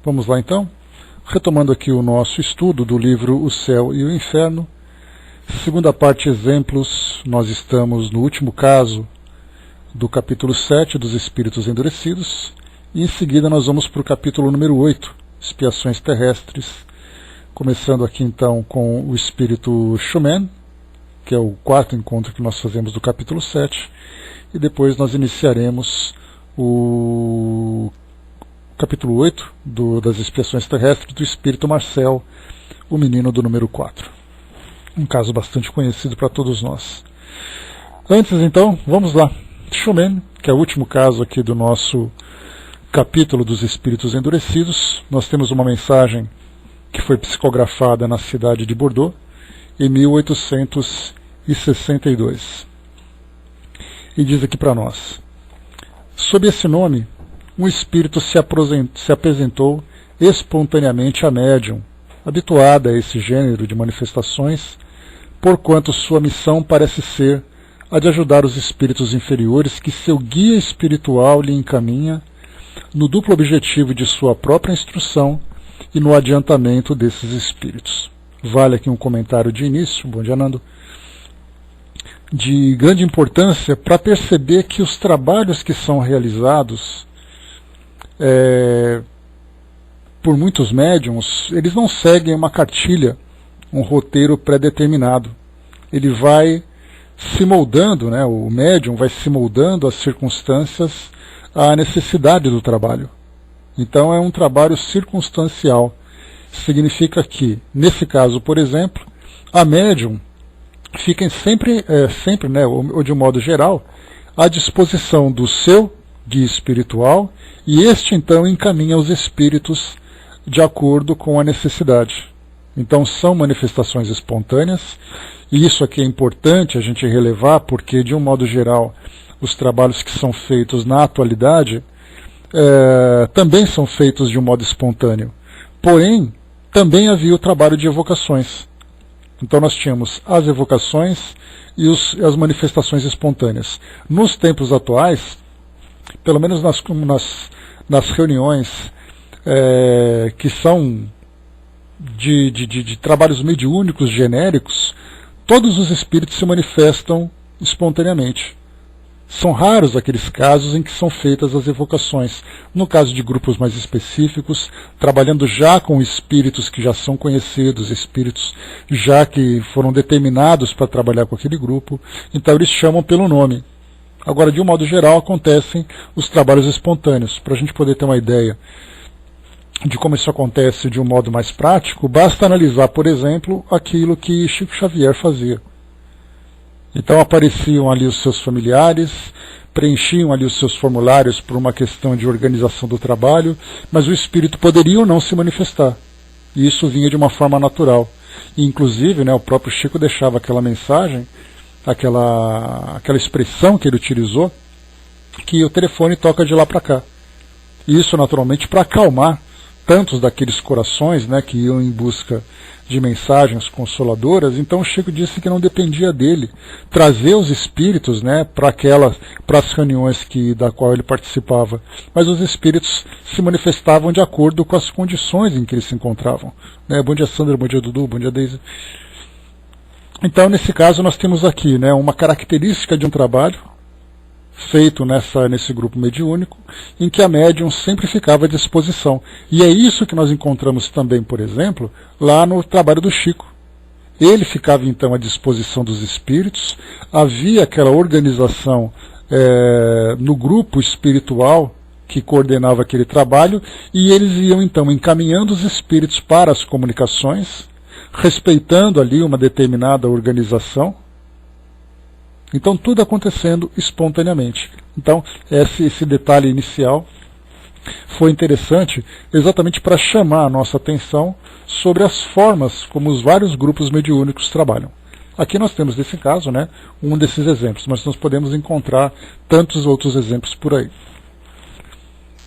Vamos lá então, retomando aqui o nosso estudo do livro O Céu e o Inferno, segunda parte, exemplos. Nós estamos no último caso do capítulo 7 dos Espíritos Endurecidos, e em seguida nós vamos para o capítulo número 8, Expiações Terrestres, começando aqui então com o Espírito Shumen, que é o quarto encontro que nós fazemos do capítulo 7, e depois nós iniciaremos o capítulo 8 das Expiações Terrestres do Espírito Marcel, o menino do número 4. Um caso bastante conhecido para todos nós. Antes então, vamos lá. Shumen, que é o último caso aqui do nosso capítulo dos Espíritos Endurecidos. Nós temos uma mensagem que foi psicografada na cidade de Bordeaux em 1862. E diz aqui para nós: sob esse nome, um espírito se apresentou espontaneamente à médium, habituada a esse gênero de manifestações, porquanto sua missão parece ser a de ajudar os espíritos inferiores que seu guia espiritual lhe encaminha, no duplo objetivo de sua própria instrução e no adiantamento desses espíritos. Vale aqui um comentário de início, bom dia, Nando, de grande importância para perceber que os trabalhos que são realizados por muitos médiums, eles não seguem uma cartilha, um roteiro pré-determinado. Ele vai se moldando, né, o médium vai se moldando às circunstâncias, à necessidade do trabalho. Então é um trabalho circunstancial. Significa que, nesse caso, por exemplo, a médium fica sempre, né, ou de um modo geral, à disposição do seu guia espiritual, e este então encaminha os espíritos de acordo com a necessidade. Então são manifestações espontâneas, e isso aqui é importante a gente relevar, porque de um modo geral os trabalhos que são feitos na atualidade também são feitos de um modo espontâneo. Porém, também havia o trabalho de evocações. Então nós tínhamos as evocações e as manifestações espontâneas. Nos tempos atuais, pelo menos nas reuniões que são de trabalhos mediúnicos genéricos, todos os espíritos se manifestam espontaneamente. São raros aqueles casos em que são feitas as evocações. No caso de grupos mais específicos, trabalhando já com espíritos que já são conhecidos, espíritos já que foram determinados para trabalhar com aquele grupo, então eles chamam pelo nome. Agora, de um modo geral, acontecem os trabalhos espontâneos. Para a gente poder ter uma ideia de como isso acontece de um modo mais prático, basta analisar, por exemplo, aquilo que Chico Xavier fazia. Então apareciam ali os seus familiares, preenchiam ali os seus formulários por uma questão de organização do trabalho, mas o espírito poderia ou não se manifestar. E isso vinha de uma forma natural. E, inclusive, né, o próprio Chico deixava aquela mensagem, aquela expressão que ele utilizou, que o telefone toca de lá para cá. E isso, naturalmente, para acalmar tantos daqueles corações, né, que iam em busca de mensagens consoladoras. Então o Chico disse que não dependia dele trazer os espíritos, né, para as reuniões da qual ele participava, mas os espíritos se manifestavam de acordo com as condições em que eles se encontravam. Né? Bom dia, Sandra, bom dia, Dudu, bom dia, Deise. Então, nesse caso, nós temos aqui, né, uma característica de um trabalho feito nesse grupo mediúnico, em que a médium sempre ficava à disposição. E é isso que nós encontramos também, por exemplo, lá no trabalho do Chico. Ele ficava então à disposição dos espíritos, havia aquela organização no grupo espiritual que coordenava aquele trabalho, e eles iam então encaminhando os espíritos para as comunicações, respeitando ali uma determinada organização. Então tudo acontecendo espontaneamente. Então esse detalhe inicial foi interessante exatamente para chamar a nossa atenção sobre as formas como os vários grupos mediúnicos trabalham. Aqui nós temos, nesse caso, né, um desses exemplos, mas nós podemos encontrar tantos outros exemplos por aí.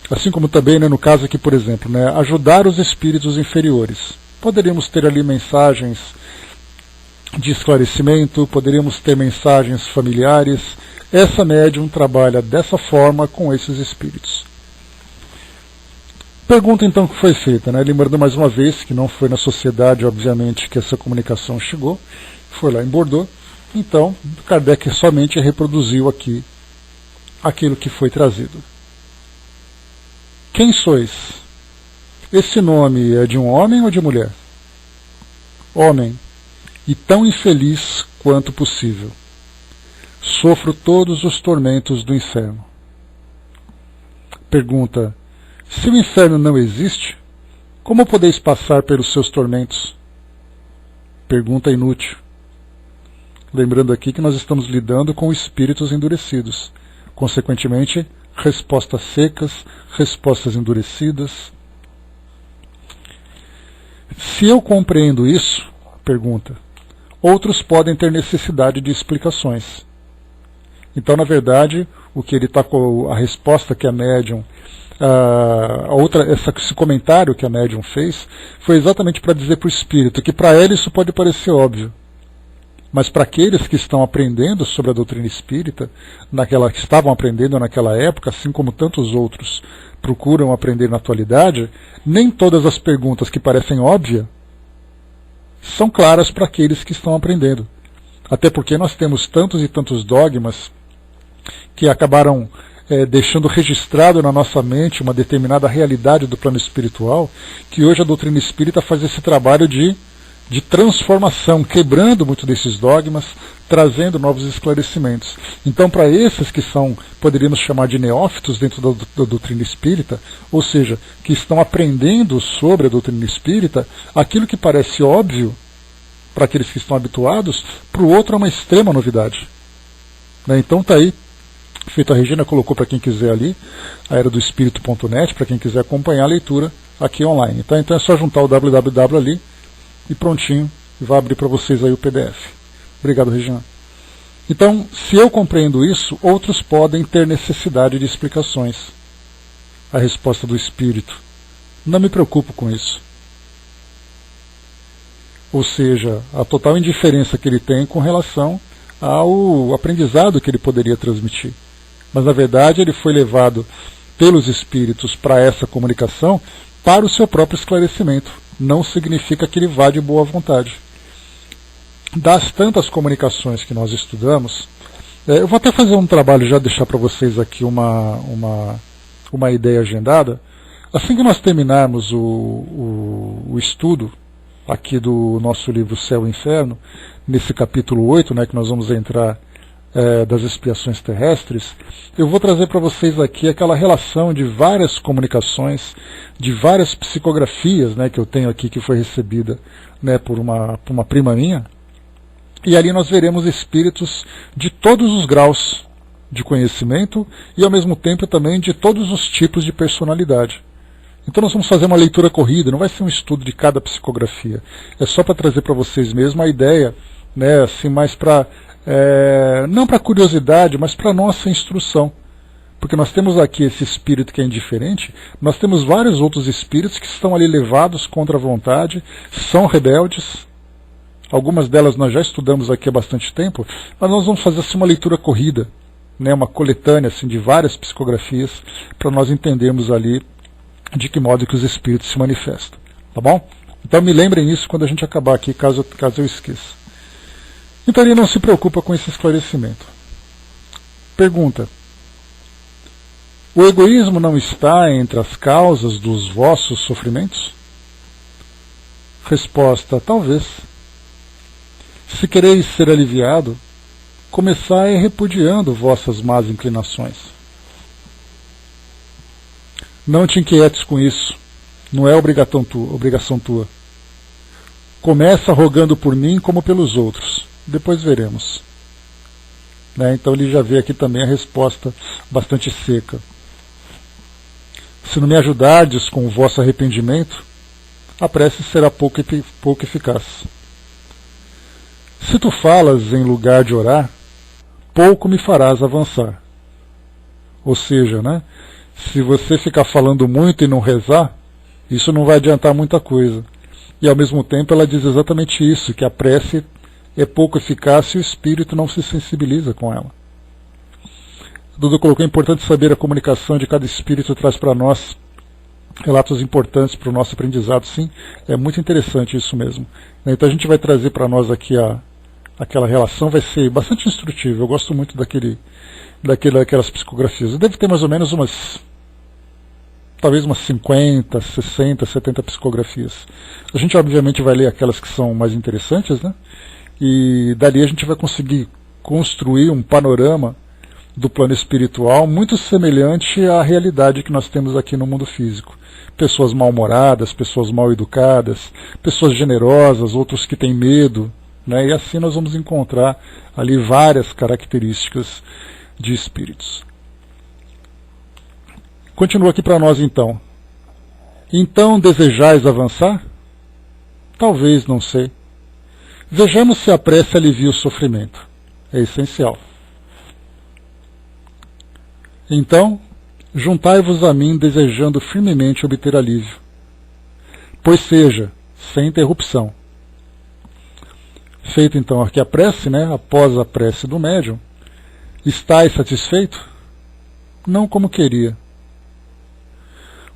Assim como também, né, no caso aqui, por exemplo, né, ajudar os espíritos inferiores. Poderíamos ter ali mensagens de esclarecimento, poderíamos ter mensagens familiares. Essa médium trabalha dessa forma com esses espíritos. Pergunta então que foi feita, né? Lembrando mais uma vez que não foi na sociedade, obviamente, que essa comunicação chegou, foi lá em Bordeaux. Então, Kardec somente reproduziu aqui aquilo que foi trazido. Quem sois? Esse nome é de um homem ou de mulher? Homem, e tão infeliz quanto possível. Sofro todos os tormentos do inferno. Pergunta: se o inferno não existe, como podeis passar pelos seus tormentos? Pergunta inútil. Lembrando aqui que nós estamos lidando com espíritos endurecidos. Consequentemente, respostas secas, respostas endurecidas. Se eu compreendo isso, pergunta, outros podem ter necessidade de explicações. Então, na verdade, o que ele está com a resposta que a médium, esse comentário que a médium fez, foi exatamente para dizer para o espírito que para ele isso pode parecer óbvio, mas para aqueles que estão aprendendo sobre a doutrina espírita, que estavam aprendendo naquela época, assim como tantos outros procuram aprender na atualidade, nem todas as perguntas que parecem óbvias são claras para aqueles que estão aprendendo. Até porque nós temos tantos e tantos dogmas que acabaram deixando registrado na nossa mente uma determinada realidade do plano espiritual, que hoje a doutrina espírita faz esse trabalho de transformação, quebrando muito desses dogmas, trazendo novos esclarecimentos. Então, para esses que poderíamos chamar de neófitos dentro da doutrina espírita, ou seja, que estão aprendendo sobre a doutrina espírita, aquilo que parece óbvio para aqueles que estão habituados, para o outro é uma extrema novidade. Então está aí, feito, a Regina colocou para quem quiser ali, aeradoespírito.net, para quem quiser acompanhar a leitura aqui online. Tá? Então é só juntar o www ali, e prontinho, vai abrir para vocês aí o PDF. Obrigado, Regina. Então, se eu compreendo isso, outros podem ter necessidade de explicações. A resposta do Espírito: não me preocupo com isso. Ou seja, a total indiferença que ele tem com relação ao aprendizado que ele poderia transmitir. Mas, na verdade, ele foi levado pelos Espíritos para essa comunicação para o seu próprio esclarecimento. Não significa que ele vá de boa vontade. Das tantas comunicações que nós estudamos, eu vou até fazer um trabalho, já deixar para vocês aqui uma ideia agendada. Assim que nós terminarmos o estudo aqui do nosso livro Céu e Inferno, nesse capítulo 8, que nós vamos entrar das expiações terrestres, eu vou trazer para vocês aqui aquela relação de várias comunicações, de várias psicografias que eu tenho aqui, que foi recebida por uma prima minha, e ali nós veremos espíritos de todos os graus de conhecimento e ao mesmo tempo também de todos os tipos de personalidade. Então nós vamos fazer uma leitura corrida, não vai ser um estudo de cada psicografia, é só para trazer para vocês mesmo a ideia, assim, mais para não para curiosidade, mas para nossa instrução. Porque nós temos aqui esse espírito que é indiferente, nós temos vários outros espíritos que estão ali levados contra a vontade, são rebeldes. Algumas delas nós já estudamos aqui há bastante tempo, mas nós vamos fazer assim uma leitura corrida, uma coletânea assim, de várias psicografias, para nós entendermos ali de que modo que os espíritos se manifestam. Tá bom? Então me lembrem isso quando a gente acabar aqui, caso eu esqueça. Então ele não se preocupa com esse esclarecimento. Pergunta: o egoísmo não está entre as causas dos vossos sofrimentos? Resposta: talvez. Se quereis ser aliviado, começai repudiando vossas más inclinações. Não te inquietes com isso, não é obrigação tua. Começa rogando por mim como pelos outros. Depois veremos. Então ele já vê aqui também a resposta bastante seca. Se não me ajudardes com o vosso arrependimento, a prece será pouco eficaz. Se tu falas em lugar de orar, pouco me farás avançar. Ou seja, se você ficar falando muito e não rezar, isso não vai adiantar muita coisa. E ao mesmo tempo ela diz exatamente isso, que a prece é pouco eficaz se o espírito não se sensibiliza com ela. Dudu colocou: é importante saber a comunicação de cada espírito traz para nós relatos importantes para o nosso aprendizado, sim. É muito interessante isso mesmo. Então a gente vai trazer para nós aqui aquela relação, vai ser bastante instrutivo. Eu gosto muito daquelas psicografias. Deve ter mais ou menos talvez umas 50, 60, 70 psicografias. A gente obviamente vai ler aquelas que são mais interessantes, né? E dali a gente vai conseguir construir um panorama do plano espiritual muito semelhante à realidade que nós temos aqui no mundo físico. Pessoas mal-humoradas, pessoas mal-educadas, pessoas generosas, outros que têm medo, né? E assim nós vamos encontrar ali várias características de espíritos. Continua aqui para nós então. Então desejais avançar? Talvez, não sei. Vejamos se a prece alivia o sofrimento. É essencial. Então, juntai-vos a mim desejando firmemente obter alívio, pois seja, sem interrupção. Feito então aqui a prece, né, após a prece do médium, estáis satisfeito? Não como queria.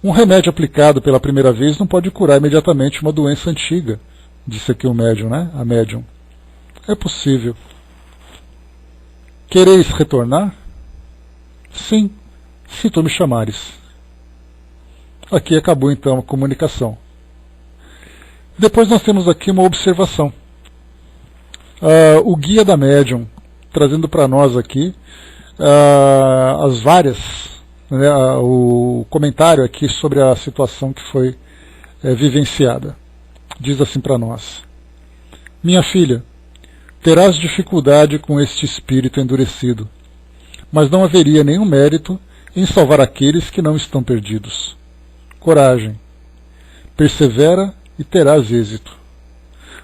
Um remédio aplicado pela primeira vez não pode curar imediatamente uma doença antiga, disse aqui o médium, né, a médium. É possível. Quereis retornar? Sim, se tu me chamares. Aqui acabou então a comunicação. Depois nós temos aqui uma observação. O guia da médium, trazendo para nós aqui as várias, né, o comentário aqui sobre a situação que foi vivenciada. Diz assim para nós: minha filha, terás dificuldade com este espírito endurecido, mas não haveria nenhum mérito em salvar aqueles que não estão perdidos. Coragem. Persevera e terás êxito.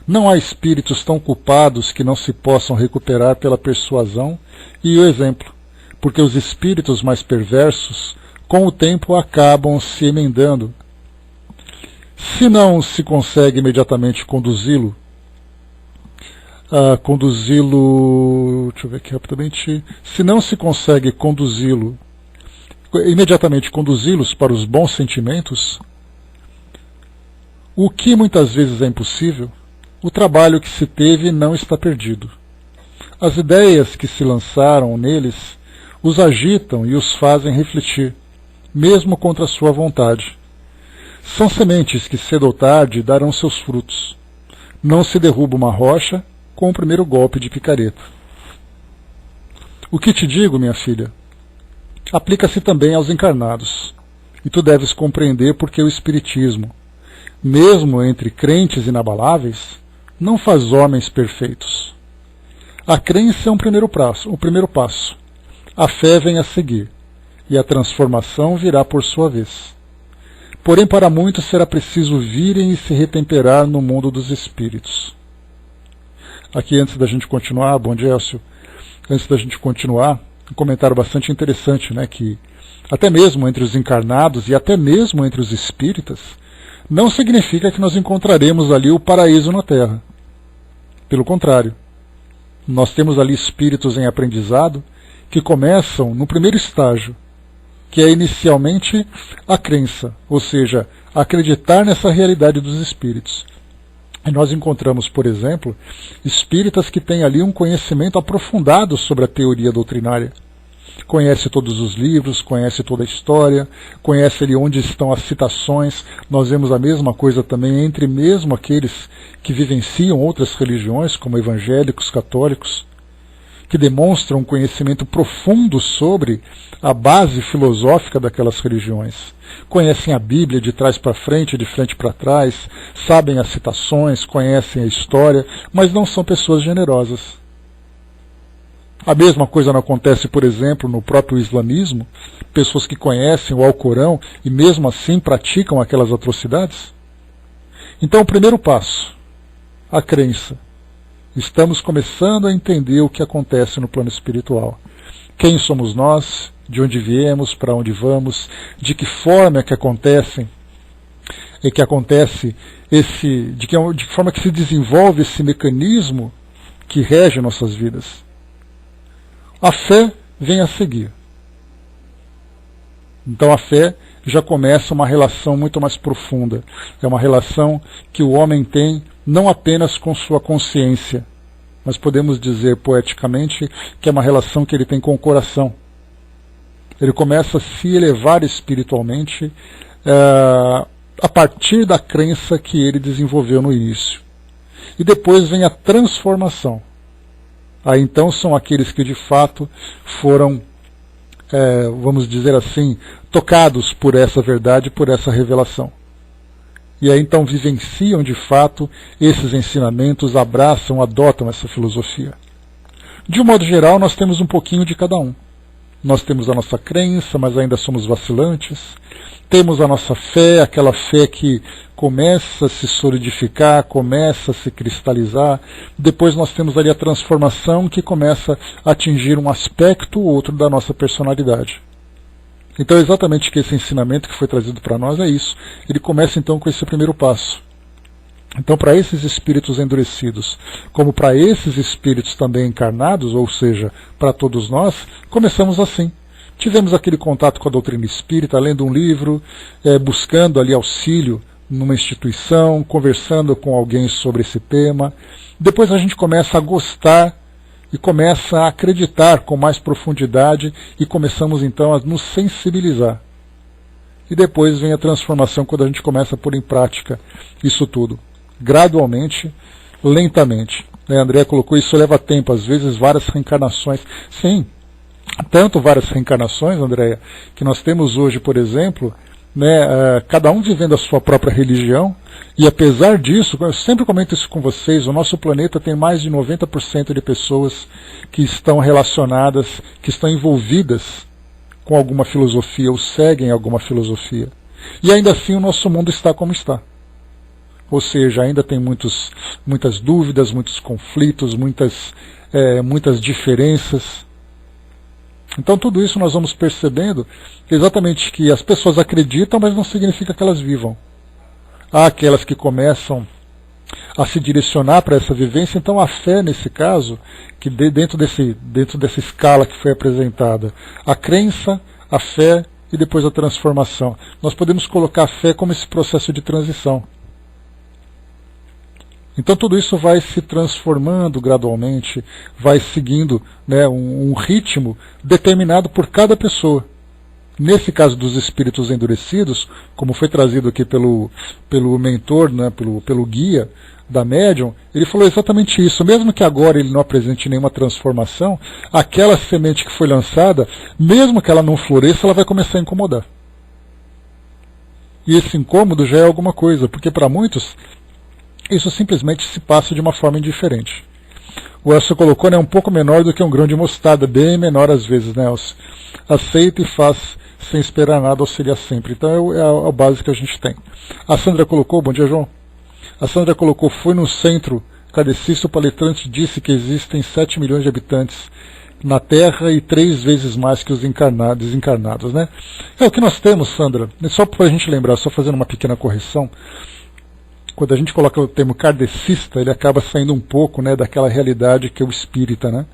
Não há espíritos tão culpados que não se possam recuperar pela persuasão e o exemplo, porque os espíritos mais perversos, com o tempo, acabam se emendando. Se não se consegue imediatamente conduzi-lo, deixa eu ver aqui rapidamente, se não se consegue imediatamente conduzi-los para os bons sentimentos, o que muitas vezes é impossível, o trabalho que se teve não está perdido. As ideias que se lançaram neles os agitam e os fazem refletir, mesmo contra a sua vontade. São sementes que cedo ou tarde darão seus frutos. Não se derruba uma rocha com o primeiro golpe de picareta. O que te digo, minha filha, aplica-se também aos encarnados, e tu deves compreender porque o Espiritismo, mesmo entre crentes inabaláveis, não faz homens perfeitos. A crença é o primeiro passo. A fé vem a seguir, e a transformação virá por sua vez. Porém, para muitos será preciso virem e se retemperar no mundo dos espíritos. Aqui, antes da gente continuar, bom dia, Elcio, antes da gente continuar, um comentário bastante interessante, né, que até mesmo entre os encarnados e até mesmo entre os espíritas, não significa que nós encontraremos ali o paraíso na Terra. Pelo contrário, nós temos ali espíritos em aprendizado que começam no primeiro estágio, que é inicialmente a crença, ou seja, acreditar nessa realidade dos espíritos. E nós encontramos, por exemplo, espíritas que têm ali um conhecimento aprofundado sobre a teoria doutrinária. Conhece todos os livros, conhece toda a história, conhece ali onde estão as citações. Nós vemos a mesma coisa também entre mesmo aqueles que vivenciam outras religiões, como evangélicos, católicos, que demonstram um conhecimento profundo sobre a base filosófica daquelas religiões. Conhecem a Bíblia de trás para frente, de frente para trás, sabem as citações, conhecem a história, mas não são pessoas generosas. A mesma coisa não acontece, por exemplo, no próprio islamismo, pessoas que conhecem o Alcorão e mesmo assim praticam aquelas atrocidades. Então, o primeiro passo, a crença. Estamos começando a entender o que acontece no plano espiritual. Quem somos nós, de onde viemos, para onde vamos, de que forma é que acontece de que forma que se desenvolve esse mecanismo que rege nossas vidas. A fé vem a seguir. Então a fé já começa uma relação muito mais profunda. É uma relação que o homem tem não apenas com sua consciência, mas podemos dizer poeticamente que é uma relação que ele tem com o coração. Ele começa a se elevar espiritualmente a partir da crença que ele desenvolveu no início. E depois vem a transformação. Aí então são aqueles que de fato foram, vamos dizer assim, tocados por essa verdade, por essa revelação. E aí então vivenciam de fato esses ensinamentos, abraçam, adotam essa filosofia. De um modo geral, nós temos um pouquinho de cada um. Nós temos a nossa crença, mas ainda somos vacilantes. Temos a nossa fé, aquela fé que começa a se solidificar, começa a se cristalizar. Depois nós temos ali a transformação que começa a atingir um aspecto ou outro da nossa personalidade. Então exatamente que esse ensinamento que foi trazido para nós é isso. Ele começa então com esse primeiro passo. Então, para esses espíritos endurecidos, como para esses espíritos também encarnados, ou seja, para todos nós, começamos assim. Tivemos aquele contato com a doutrina espírita, lendo um livro, buscando ali auxílio numa instituição, conversando com alguém sobre esse tema. Depois a gente começa a gostar e começa a acreditar com mais profundidade e começamos então a nos sensibilizar. E depois vem a transformação quando a gente começa a pôr em prática isso tudo. Gradualmente, lentamente. André colocou isso, leva tempo, às vezes várias reencarnações. Sim, tanto várias reencarnações, Andréia, que nós temos hoje, por exemplo, cada um vivendo a sua própria religião, e apesar disso, eu sempre comento isso com vocês, o nosso planeta tem mais de 90% de pessoas que estão relacionadas, que estão envolvidas com alguma filosofia, ou seguem alguma filosofia. E ainda assim o nosso mundo está como está. Ou seja, ainda tem muitas dúvidas, muitos conflitos, muitas diferenças. Então tudo isso nós vamos percebendo exatamente que as pessoas acreditam, mas não significa que elas vivam. Há aquelas que começam a se direcionar para essa vivência, então a fé nesse caso, que dentro dessa escala que foi apresentada, a crença, a fé e depois a transformação. Nós podemos colocar a fé como esse processo de transição. Então tudo isso vai se transformando gradualmente, vai seguindo um ritmo determinado por cada pessoa. Nesse caso dos espíritos endurecidos, como foi trazido aqui pelo mentor, pelo guia da médium, ele falou exatamente isso. Mesmo que agora ele não apresente nenhuma transformação, aquela semente que foi lançada, mesmo que ela não floresça, ela vai começar a incomodar. E esse incômodo já é alguma coisa, porque para muitos isso simplesmente se passa de uma forma indiferente. O Elcio colocou, um pouco menor do que um grão de mostarda, bem menor às vezes, né, Elcio? Aceita e faz sem esperar nada, auxilia sempre. Então é a base que a gente tem. A Sandra colocou, bom dia, João. A Sandra colocou, foi no centro kardecista, o palestrante disse que existem 7 milhões de habitantes na Terra e 3 vezes mais que os desencarnados, né? É o que nós temos, Sandra. Só para a gente lembrar, só fazendo uma pequena correção. Quando a gente coloca o termo kardecista, ele acaba saindo um pouco daquela realidade que é o espírita, né?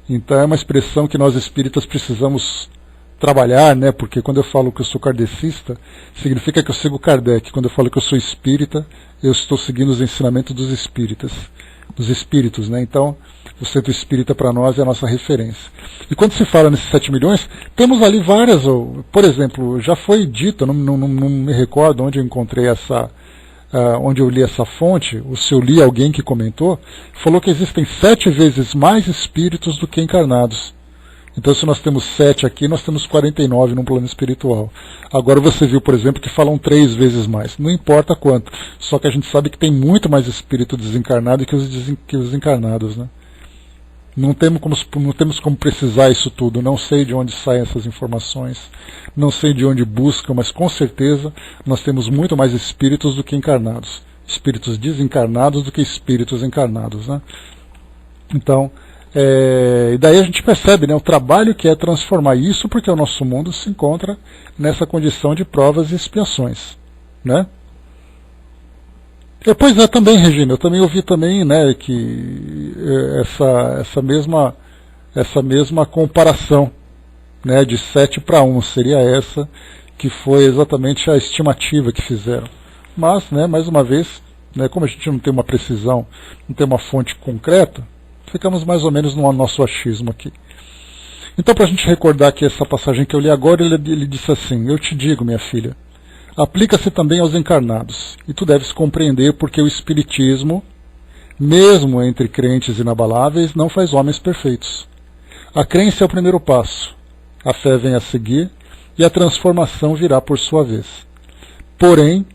Então é uma expressão que nós espíritas precisamos trabalhar, porque quando eu falo que eu sou kardecista, significa que eu sigo Kardec. Quando eu falo que eu sou espírita, eu estou seguindo os ensinamentos dos espíritos, né? Então, o centro espírita para nós é a nossa referência. E quando se fala nesses 7 milhões, temos ali várias, por exemplo, já foi dito, não me recordo onde eu encontrei onde eu li essa fonte, ou se eu li alguém que comentou, falou que existem 7 vezes mais espíritos do que encarnados. Então se nós temos 7 aqui, nós temos 49 no plano espiritual. Agora você viu, por exemplo, que falam 3 vezes mais. Não importa quanto, só que a gente sabe que tem muito mais espírito desencarnado que os encarnados, né? Não temos como precisar isso tudo, não sei de onde saem essas informações, não sei de onde buscam, mas com certeza nós temos muito mais espíritos do que encarnados, espíritos desencarnados do que espíritos encarnados, né? Então, e daí a gente percebe o trabalho que é transformar isso, porque o nosso mundo se encontra nessa condição de provas e expiações, né? Pois é, também, Regina, eu também ouvi também, que essa mesma comparação, de 7 para 1 seria essa que foi exatamente a estimativa que fizeram. Mas, né, mais uma vez, né, como a gente não tem uma precisão, não tem uma fonte concreta, ficamos mais ou menos no nosso achismo aqui. Então, para a gente recordar que essa passagem que eu li agora, ele disse assim: eu te digo, minha filha, aplica-se também aos encarnados, e tu deves compreender porque o Espiritismo, mesmo entre crentes inabaláveis, não faz homens perfeitos. A crença é o primeiro passo, a fé vem a seguir, e a transformação virá por sua vez. Porém,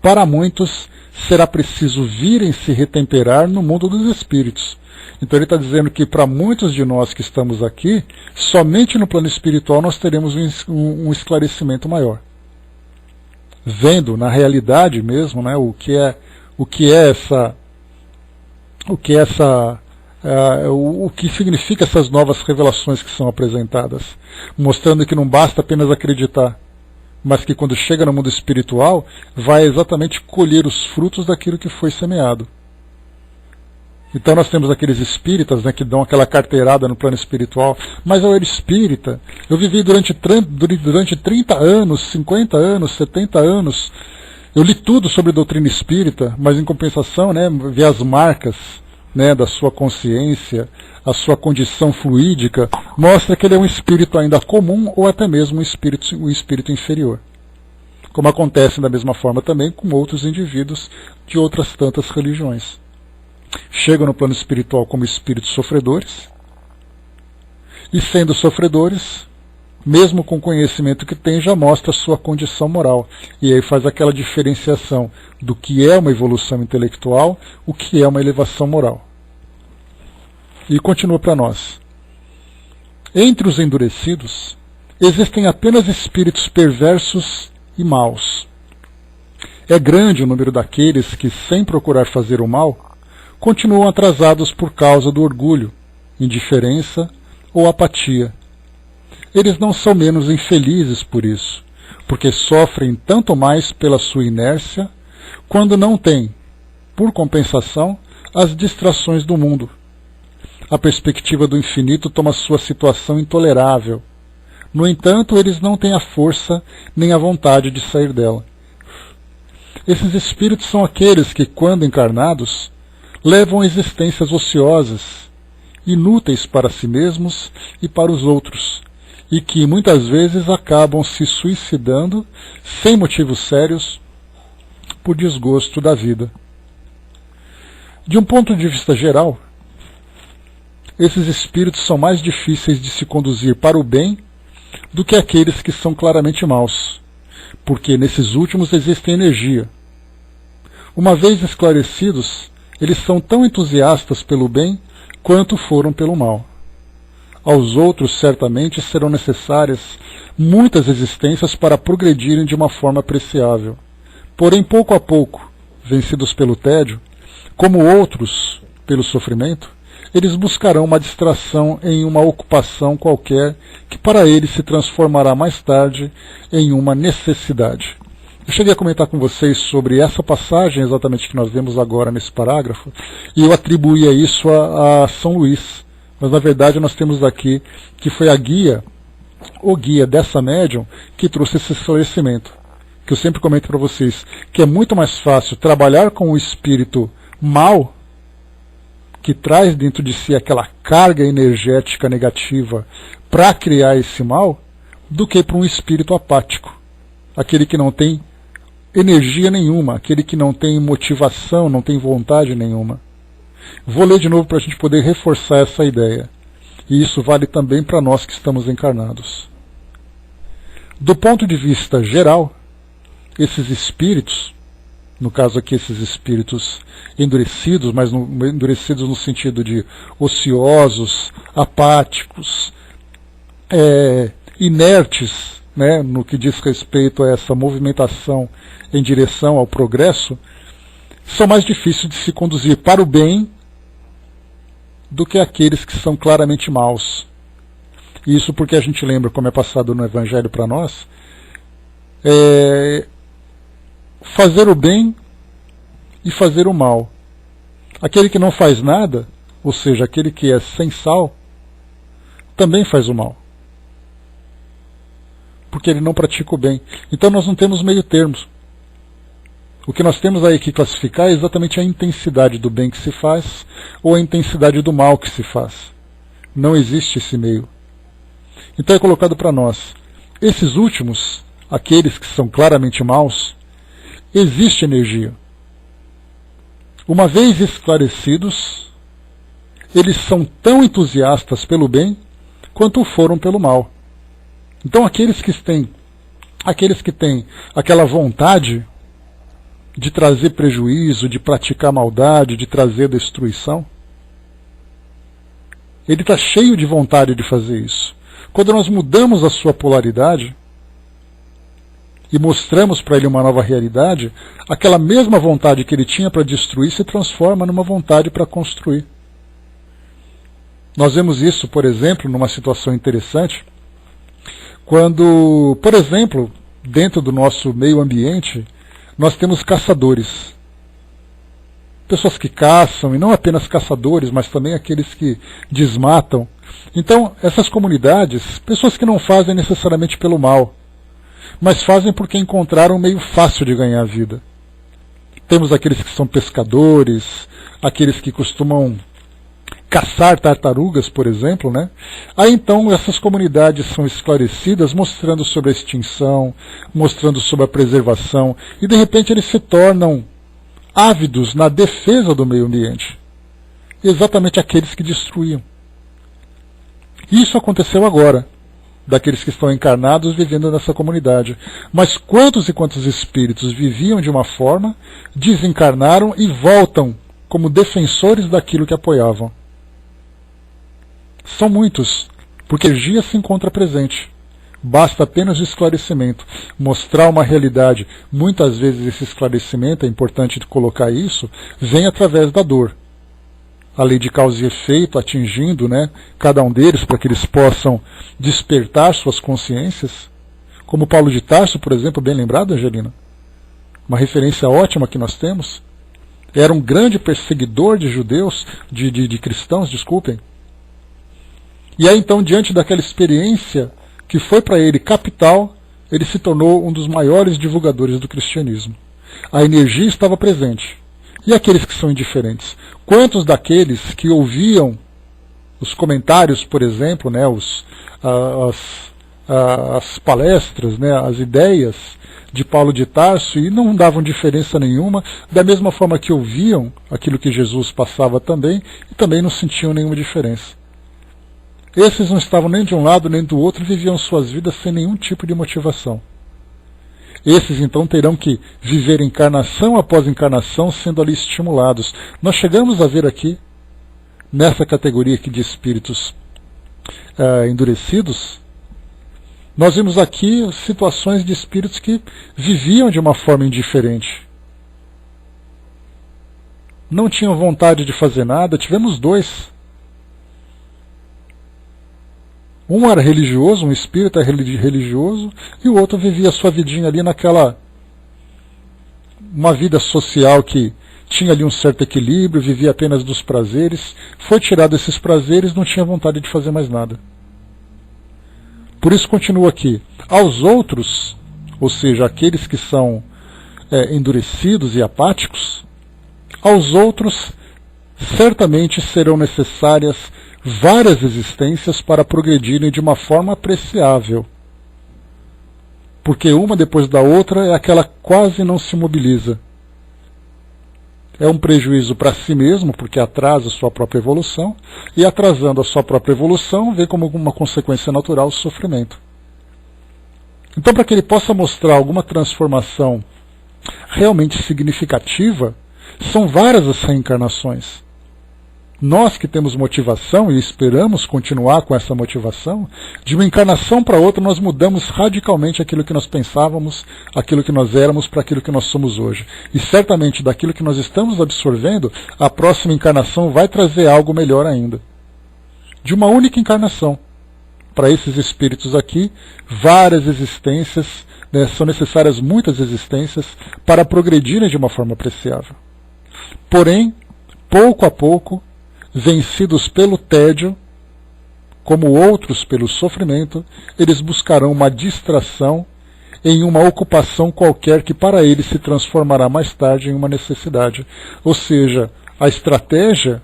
para muitos será preciso virem se retemperar no mundo dos espíritos. Então ele está dizendo que para muitos de nós que estamos aqui, somente no plano espiritual nós teremos um esclarecimento maior. Vendo na realidade mesmo, né, o que significa essas novas revelações que são apresentadas, mostrando que não basta apenas acreditar, mas que quando chega no mundo espiritual, vai exatamente colher os frutos daquilo que foi semeado. Então nós temos aqueles espíritas, né, que dão aquela carteirada no plano espiritual, mas eu era espírita, eu vivi durante 30 anos, 50 anos, 70 anos, eu li tudo sobre doutrina espírita, mas em compensação, né, vi as marcas, né, da sua consciência, a sua condição fluídica, mostra que ele é um espírito ainda comum ou até mesmo um espírito inferior. Como acontece da mesma forma também com outros indivíduos de outras tantas religiões. Chegam no plano espiritual como espíritos sofredores, e sendo sofredores, mesmo com o conhecimento que tem, já mostra a sua condição moral. E aí faz aquela diferenciação do que é uma evolução intelectual, o que é uma elevação moral. E continua para nós. Entre os endurecidos, existem apenas espíritos perversos e maus. É grande o número daqueles que, sem procurar fazer o mal, continuam atrasados por causa do orgulho, indiferença ou apatia. Eles não são menos infelizes por isso, porque sofrem tanto mais pela sua inércia, quando não têm, por compensação, as distrações do mundo. A perspectiva do infinito toma sua situação intolerável. No entanto, eles não têm a força nem a vontade de sair dela. Esses espíritos são aqueles que, quando encarnados, levam existências ociosas, inúteis para si mesmos e para os outros, e que muitas vezes acabam se suicidando sem motivos sérios por desgosto da vida. De um ponto de vista geral, esses espíritos são mais difíceis de se conduzir para o bem do que aqueles que são claramente maus, porque nesses últimos existe energia. Uma vez esclarecidos, eles são tão entusiastas pelo bem quanto foram pelo mal. Aos outros, certamente, serão necessárias muitas existências para progredirem de uma forma apreciável. Porém, pouco a pouco, vencidos pelo tédio, como outros pelo sofrimento, eles buscarão uma distração em uma ocupação qualquer que para eles se transformará mais tarde em uma necessidade. Eu cheguei a comentar com vocês sobre essa passagem exatamente que nós vemos agora nesse parágrafo, e eu atribuía isso a São Luís. Mas na verdade nós temos aqui que foi o guia dessa médium que trouxe esse esclarecimento. Que eu sempre comento para vocês, que é muito mais fácil trabalhar com o espírito mau, que traz dentro de si aquela carga energética negativa para criar esse mal, do que para um espírito apático. Aquele que não tem energia nenhuma, aquele que não tem motivação, não tem vontade nenhuma. Vou ler de novo para a gente poder reforçar essa ideia. E isso vale também para nós que estamos encarnados. Do ponto de vista geral, esses espíritos, no caso aqui esses espíritos endurecidos, mas endurecidos no sentido de ociosos, apáticos, inertes, né, no que diz respeito a essa movimentação em direção ao progresso, são mais difíceis de se conduzir para o bem do que aqueles que são claramente maus. Isso porque a gente lembra, como é passado no Evangelho para nós, fazer o bem e fazer o mal. Aquele que não faz nada, ou seja, aquele que é sem sal, também faz o mal. porque ele não pratica o bem. Então nós não temos meio termos. O que nós temos aí que classificar é exatamente a intensidade do bem que se faz ou a intensidade do mal que se faz. Não existe esse meio. Então é colocado para nós, esses últimos, aqueles que são claramente maus, existe energia. Uma vez esclarecidos, eles são tão entusiastas pelo bem quanto foram pelo mal. Então aqueles que têm aquela vontade de trazer prejuízo, de praticar maldade, de trazer destruição, ele está cheio de vontade de fazer isso. Quando nós mudamos a sua polaridade e mostramos para ele uma nova realidade, aquela mesma vontade que ele tinha para destruir se transforma numa vontade para construir. Nós vemos isso, por exemplo, numa situação interessante, quando, por exemplo, dentro do nosso meio ambiente, nós temos caçadores. Pessoas que caçam, e não apenas caçadores, mas também aqueles que desmatam. Então, essas comunidades, pessoas que não fazem necessariamente pelo mal, mas fazem porque encontraram um meio fácil de ganhar a vida. Temos aqueles que são pescadores, aqueles que costumam caçar tartarugas, por exemplo, né? Aí então essas comunidades são esclarecidas, mostrando sobre a extinção, mostrando sobre a preservação, e de repente eles se tornam ávidos na defesa do meio ambiente. Exatamente aqueles que destruíam. Isso aconteceu agora, daqueles que estão encarnados vivendo nessa comunidade. Mas quantos e quantos espíritos viviam de uma forma, desencarnaram e voltam como defensores daquilo que apoiavam? São muitos, porque a energia se encontra presente. Basta apenas o esclarecimento, mostrar uma realidade. Muitas vezes esse esclarecimento, é importante colocar isso, vem através da dor. A lei de causa e efeito atingindo, né, cada um deles para que eles possam despertar suas consciências. Como Paulo de Tarso, por exemplo, bem lembrado, Angelina? Uma referência ótima que nós temos. Era um grande perseguidor de judeus, de cristãos, desculpem. E aí então, diante daquela experiência que foi para ele capital, ele se tornou um dos maiores divulgadores do cristianismo. A energia estava presente. E aqueles que são indiferentes? Quantos daqueles que ouviam os comentários, por exemplo, né, as palestras, né, as ideias de Paulo de Tarso, e não davam diferença nenhuma, da mesma forma que ouviam aquilo que Jesus passava também, e também não sentiam nenhuma diferença. Esses não estavam nem de um lado nem do outro, viviam suas vidas sem nenhum tipo de motivação. Esses então terão que viver encarnação após encarnação sendo ali estimulados. Nós chegamos a ver aqui, nessa categoria aqui de espíritos endurecidos, nós vimos aqui situações de espíritos que viviam de uma forma indiferente. Não tinham vontade de fazer nada. Tivemos dois. Um era religioso, um espírita religioso, e o outro vivia a sua vidinha ali uma vida social que tinha ali um certo equilíbrio, vivia apenas dos prazeres, foi tirado esses prazeres, não tinha vontade de fazer mais nada. Por isso continua aqui. Aos outros, ou seja, aqueles que são endurecidos e apáticos, aos outros certamente serão necessárias várias existências para progredirem de uma forma apreciável. Porque uma depois da outra é aquela quase não se mobiliza. É um prejuízo para si mesmo, porque atrasa a sua própria evolução, e atrasando a sua própria evolução, vê como uma consequência natural o sofrimento. Então, para que ele possa mostrar alguma transformação realmente significativa, são várias as reencarnações. Nós que temos motivação e esperamos continuar com essa motivação, de uma encarnação para outra nós mudamos radicalmente aquilo que nós pensávamos, aquilo que nós éramos para aquilo que nós somos hoje. E certamente daquilo que nós estamos absorvendo, a próxima encarnação vai trazer algo melhor ainda. De uma única encarnação. Para esses espíritos aqui, várias existências, né, são necessárias muitas existências para progredirem de uma forma apreciável. Porém, pouco a pouco, vencidos pelo tédio, como outros pelo sofrimento, eles buscarão uma distração em uma ocupação qualquer que para eles se transformará mais tarde em uma necessidade. Ou seja, a estratégia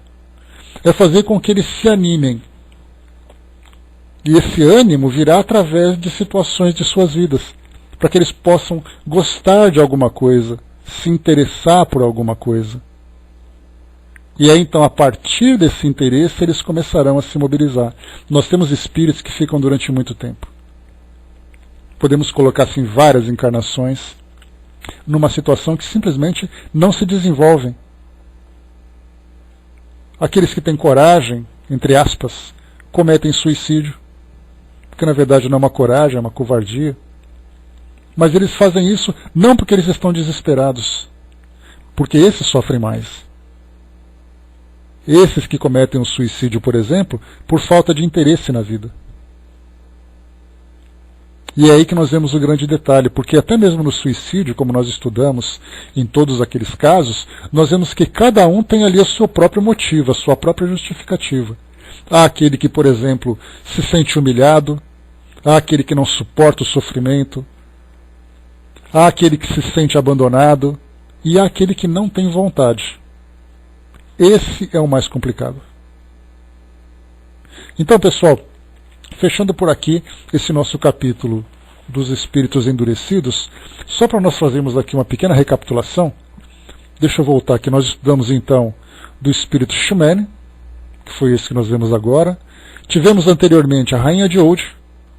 é fazer com que eles se animem. E esse ânimo virá através de situações de suas vidas, para que eles possam gostar de alguma coisa, se interessar por alguma coisa. E aí então, a partir desse interesse, eles começarão a se mobilizar. Nós temos espíritos que ficam durante muito tempo. Podemos colocar assim várias encarnações numa situação que simplesmente não se desenvolvem. Aqueles que têm coragem, entre aspas, cometem suicídio, porque na verdade não é uma coragem, é uma covardia. Mas eles fazem isso não porque eles estão desesperados, porque esses sofrem mais. Esses que cometem o suicídio, por exemplo, por falta de interesse na vida. E é aí que nós vemos o grande detalhe, porque até mesmo no suicídio, como nós estudamos em todos aqueles casos, nós vemos que cada um tem ali o seu próprio motivo, a sua própria justificativa. Há aquele que, por exemplo, se sente humilhado, há aquele que não suporta o sofrimento, há aquele que se sente abandonado, e há aquele que não tem vontade. Esse é o mais complicado. Então, pessoal, fechando por aqui esse nosso capítulo dos espíritos endurecidos, só para nós fazermos aqui uma pequena recapitulação, deixa eu voltar aqui. Nós estudamos então do espírito Shumene, que foi esse que nós vemos agora. Tivemos anteriormente a Rainha de Old,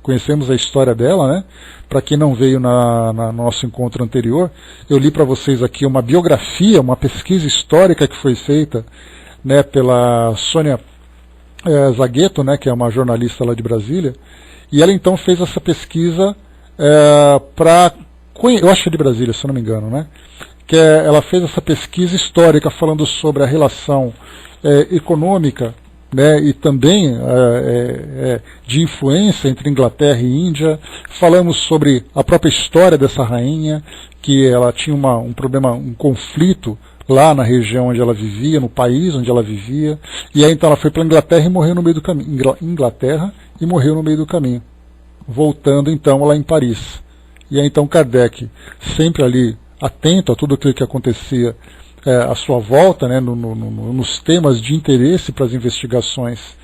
conhecemos a história dela, né? Para quem não veio no nosso encontro anterior, eu li para vocês aqui uma biografia, uma pesquisa histórica que foi feita, né, pela Sônia Zagueto, né, que é uma jornalista lá de Brasília, e ela então fez essa pesquisa eu acho que é de Brasília, se eu não me engano, né, ela fez essa pesquisa histórica falando sobre a relação econômica, né, e também de influência entre Inglaterra e Índia. Falamos sobre a própria história dessa rainha, que ela tinha um problema, um conflito lá na região onde ela vivia, no país onde ela vivia, e aí então ela foi para a Inglaterra e morreu no meio do caminho, voltando então lá em Paris. E aí então Kardec, sempre ali atento a tudo aquilo que acontecia à sua volta, né, nos temas de interesse para as investigações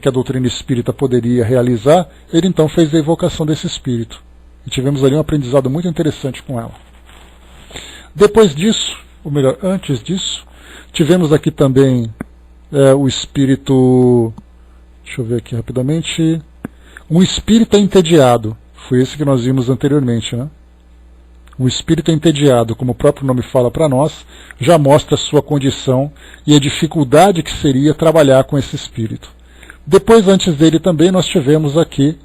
que a doutrina espírita poderia realizar, ele então fez a evocação desse espírito. E tivemos ali um aprendizado muito interessante com ela. Depois disso, ou melhor, antes disso, tivemos aqui também o espírito, deixa eu ver aqui rapidamente, um espírito entediado, foi esse que nós vimos anteriormente, né? O espírito entediado, como o próprio nome fala para nós, já mostra a sua condição e a dificuldade que seria trabalhar com esse espírito. Depois, antes dele também, nós tivemos aqui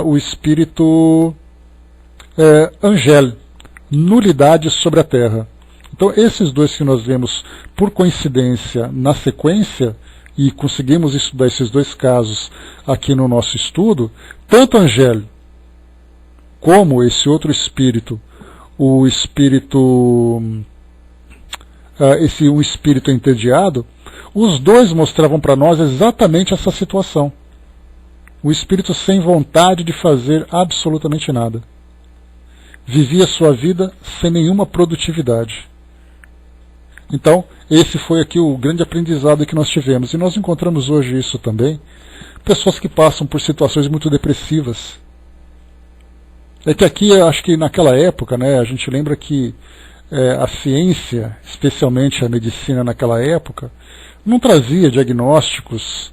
o espírito Angel, nulidade sobre a Terra. Então, esses dois que nós vemos por coincidência na sequência, e conseguimos estudar esses dois casos aqui no nosso estudo, tanto Angel como esse outro espírito, um espírito entediado, os dois mostravam para nós exatamente essa situação. O espírito sem vontade de fazer absolutamente nada. Vivia sua vida sem nenhuma produtividade. Então, esse foi aqui o grande aprendizado que nós tivemos. E nós encontramos hoje isso também. Pessoas que passam por situações muito depressivas. É que aqui, acho que naquela época, né, a gente lembra que a ciência, especialmente a medicina naquela época, não trazia diagnósticos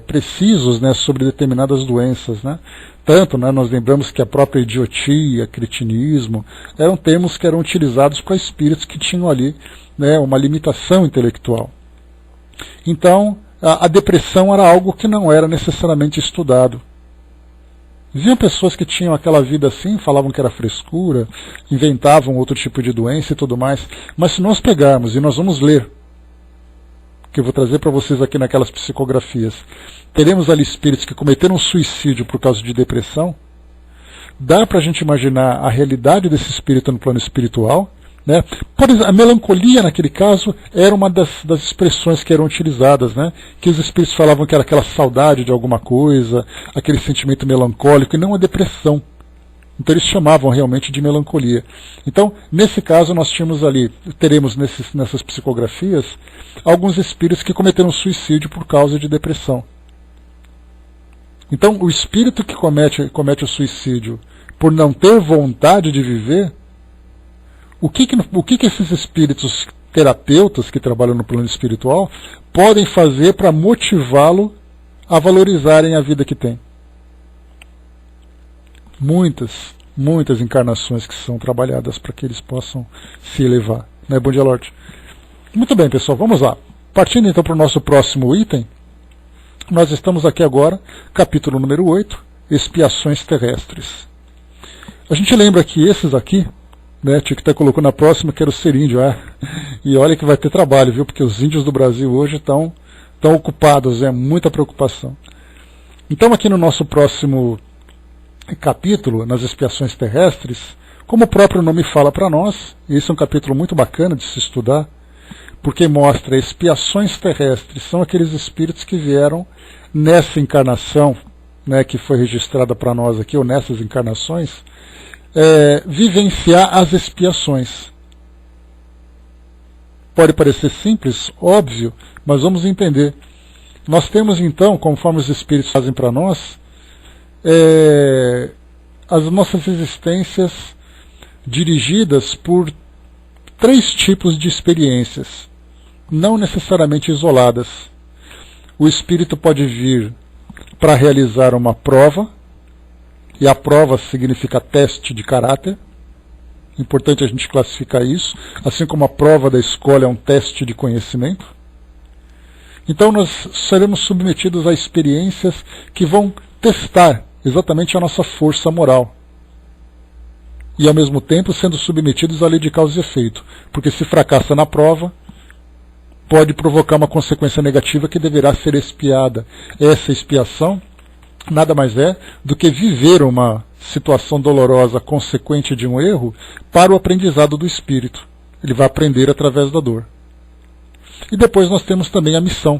precisos, né, sobre determinadas doenças, né? Tanto, né, nós lembramos que a própria idiotia, cretinismo, eram termos que eram utilizados para espíritos que tinham ali, né, uma limitação intelectual. Então, a depressão era algo que não era necessariamente estudado. Viam pessoas que tinham aquela vida assim, falavam que era frescura, inventavam outro tipo de doença e tudo mais, mas se nós pegarmos, e nós vamos ler, que eu vou trazer para vocês aqui naquelas psicografias, teremos ali espíritos que cometeram suicídio por causa de depressão. Dá para a gente imaginar a realidade desse espírito no plano espiritual, Né? Por exemplo, a melancolia, naquele caso, era uma das expressões que eram utilizadas, né? Que os espíritos falavam que era aquela saudade de alguma coisa, aquele sentimento melancólico, e não a depressão. Então eles chamavam realmente de melancolia. Então, nesse caso, nós teremos nessas psicografias, alguns espíritos que cometeram suicídio por causa de depressão. Então, o espírito que comete o suicídio por não ter vontade de viver, o que esses espíritos terapeutas que trabalham no plano espiritual podem fazer para motivá-lo a valorizarem a vida que tem? Muitas encarnações que são trabalhadas para que eles possam se elevar. Né? Bom dia, Lorde. Muito bem, pessoal, vamos lá. Partindo então para o nosso próximo item, nós estamos aqui agora, capítulo número 8, Expiações Terrestres. A gente lembra que esses aqui, né, tinha que estar colocando na próxima, quero ser índio, e olha que vai ter trabalho, viu, porque os índios do Brasil hoje estão ocupados, muita preocupação. Então aqui no nosso próximo capítulo, nas expiações terrestres, como o próprio nome fala para nós, e esse é um capítulo muito bacana de se estudar, porque mostra expiações terrestres, são aqueles espíritos que vieram nessa encarnação, né, que foi registrada para nós aqui, ou nessas encarnações, vivenciar as expiações. Pode parecer simples, óbvio, mas vamos entender. Nós temos então, conforme os espíritos fazem para nós, as nossas existências dirigidas por 3 tipos de experiências, não necessariamente isoladas. O espírito pode vir para realizar uma prova, e a prova significa teste de caráter. Importante a gente classificar isso, assim como a prova da escola é um teste de conhecimento. Então nós seremos submetidos a experiências que vão testar exatamente a nossa força moral. E ao mesmo tempo sendo submetidos à lei de causa e efeito. Porque se fracassa na prova, pode provocar uma consequência negativa que deverá ser expiada. Essa expiação nada mais é do que viver uma situação dolorosa consequente de um erro para o aprendizado do espírito. Ele vai aprender através da dor. E depois nós temos também a missão.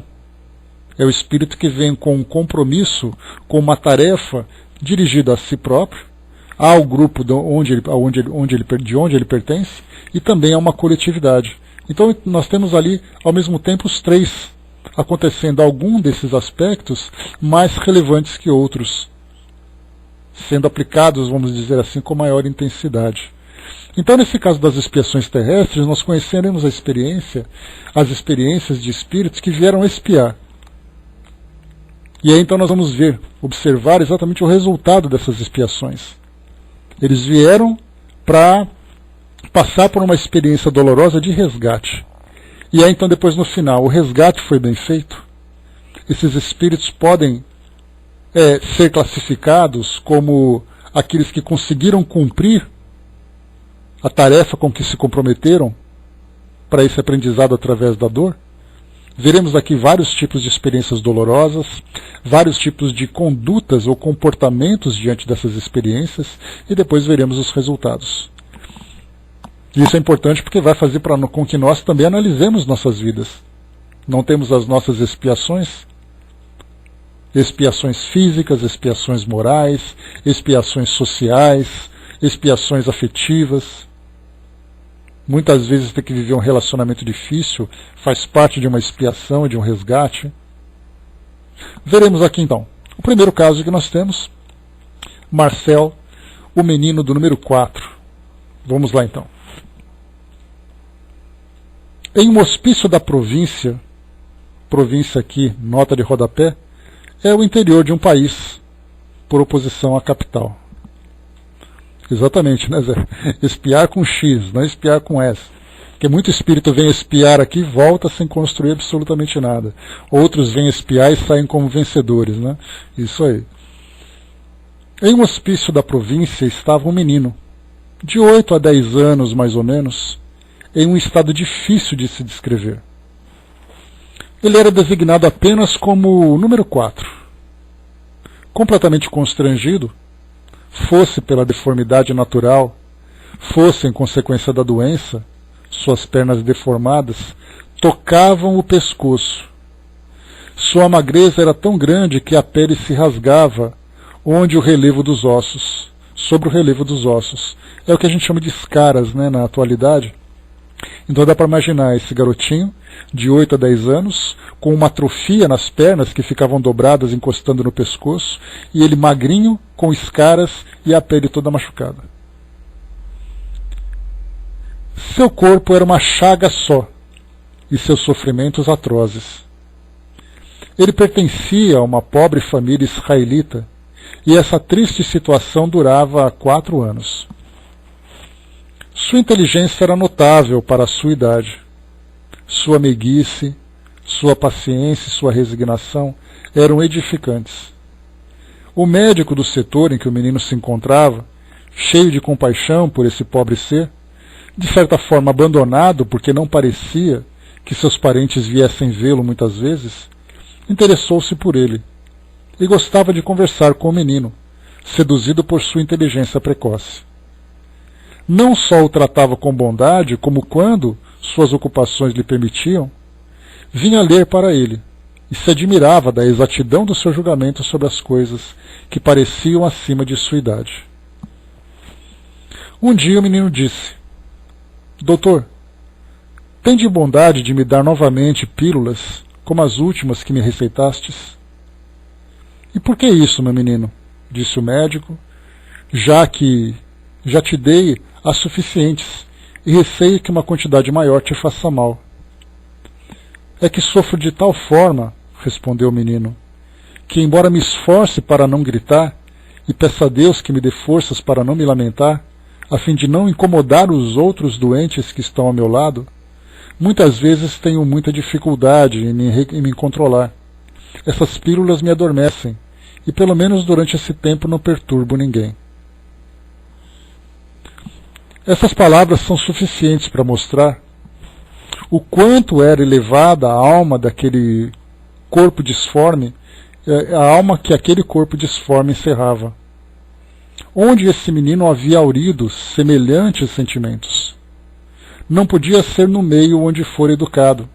É o espírito que vem com um compromisso, com uma tarefa dirigida a si próprio, ao grupo de onde ele pertence, e também a uma coletividade. Então nós temos ali, ao mesmo tempo, os 3 acontecendo, algum desses aspectos mais relevantes que outros, sendo aplicados, vamos dizer assim, com maior intensidade. Então, nesse caso das expiações terrestres, nós conheceremos as experiências de espíritos que vieram expiar. E aí então nós vamos observar exatamente o resultado dessas expiações. Eles vieram para passar por uma experiência dolorosa de resgate. E aí então depois no final, o resgate foi bem feito. Esses espíritos podem ser classificados como aqueles que conseguiram cumprir a tarefa com que se comprometeram para esse aprendizado através da dor. Veremos aqui vários tipos de experiências dolorosas, vários tipos de condutas ou comportamentos diante dessas experiências, e depois veremos os resultados. Isso é importante porque vai fazer com que nós também analisemos nossas vidas. Não temos as nossas expiações físicas, expiações morais, expiações sociais, expiações afetivas. Muitas vezes ter que viver um relacionamento difícil faz parte de uma expiação e de um resgate. Veremos aqui então. O primeiro caso que nós temos, Marcel, o menino do número 4. Vamos lá então. Em um hospício da província aqui, nota de rodapé, é o interior de um país, por oposição à capital. Exatamente, né, Zé? Espiar com X, não espiar com S. Porque muito espírito vem espiar aqui e volta sem construir absolutamente nada. Outros vêm espiar e saem como vencedores, né? Isso aí. Em um hospício da província estava um menino, de 8 a 10 anos mais ou menos, em um estado difícil de se descrever. Ele era designado apenas como o número 4. Completamente constrangido, fosse pela deformidade natural, fosse em consequência da doença, suas pernas deformadas, tocavam o pescoço. Sua magreza era tão grande que a pele se rasgava sobre o relevo dos ossos. É o que a gente chama de escaras, né, na atualidade. Então dá para imaginar esse garotinho de 8 a 10 anos, com uma atrofia nas pernas que ficavam dobradas encostando no pescoço, e ele magrinho, com escaras e a pele toda machucada. Seu corpo era uma chaga só, e seus sofrimentos atrozes. Ele pertencia a uma pobre família israelita, e essa triste situação durava há 4 anos. Sua inteligência era notável para a sua idade. Sua meiguice, sua paciência e sua resignação eram edificantes. O médico do setor em que o menino se encontrava, cheio de compaixão por esse pobre ser, de certa forma abandonado porque não parecia que seus parentes viessem vê-lo muitas vezes, interessou-se por ele e gostava de conversar com o menino, seduzido por sua inteligência precoce. Não só o tratava com bondade, como quando suas ocupações lhe permitiam, vinha ler para ele e se admirava da exatidão do seu julgamento sobre as coisas que pareciam acima de sua idade. Um dia o menino disse: Doutor, tem de bondade de me dar novamente pílulas como as últimas que me receitastes? E por que isso, meu menino? Disse o médico, já te dei as suficientes, e receio que uma quantidade maior te faça mal. É que sofro de tal forma, respondeu o menino, que embora me esforce para não gritar, e peça a Deus que me dê forças para não me lamentar, a fim de não incomodar os outros doentes que estão ao meu lado, muitas vezes tenho muita dificuldade em me controlar. Essas pílulas me adormecem, e pelo menos durante esse tempo não perturbo ninguém. Essas palavras são suficientes para mostrar o quanto era elevada a alma daquele corpo disforme, a alma que aquele corpo disforme encerrava. Onde esse menino havia aurido semelhantes sentimentos? Não podia ser no meio onde fora educado,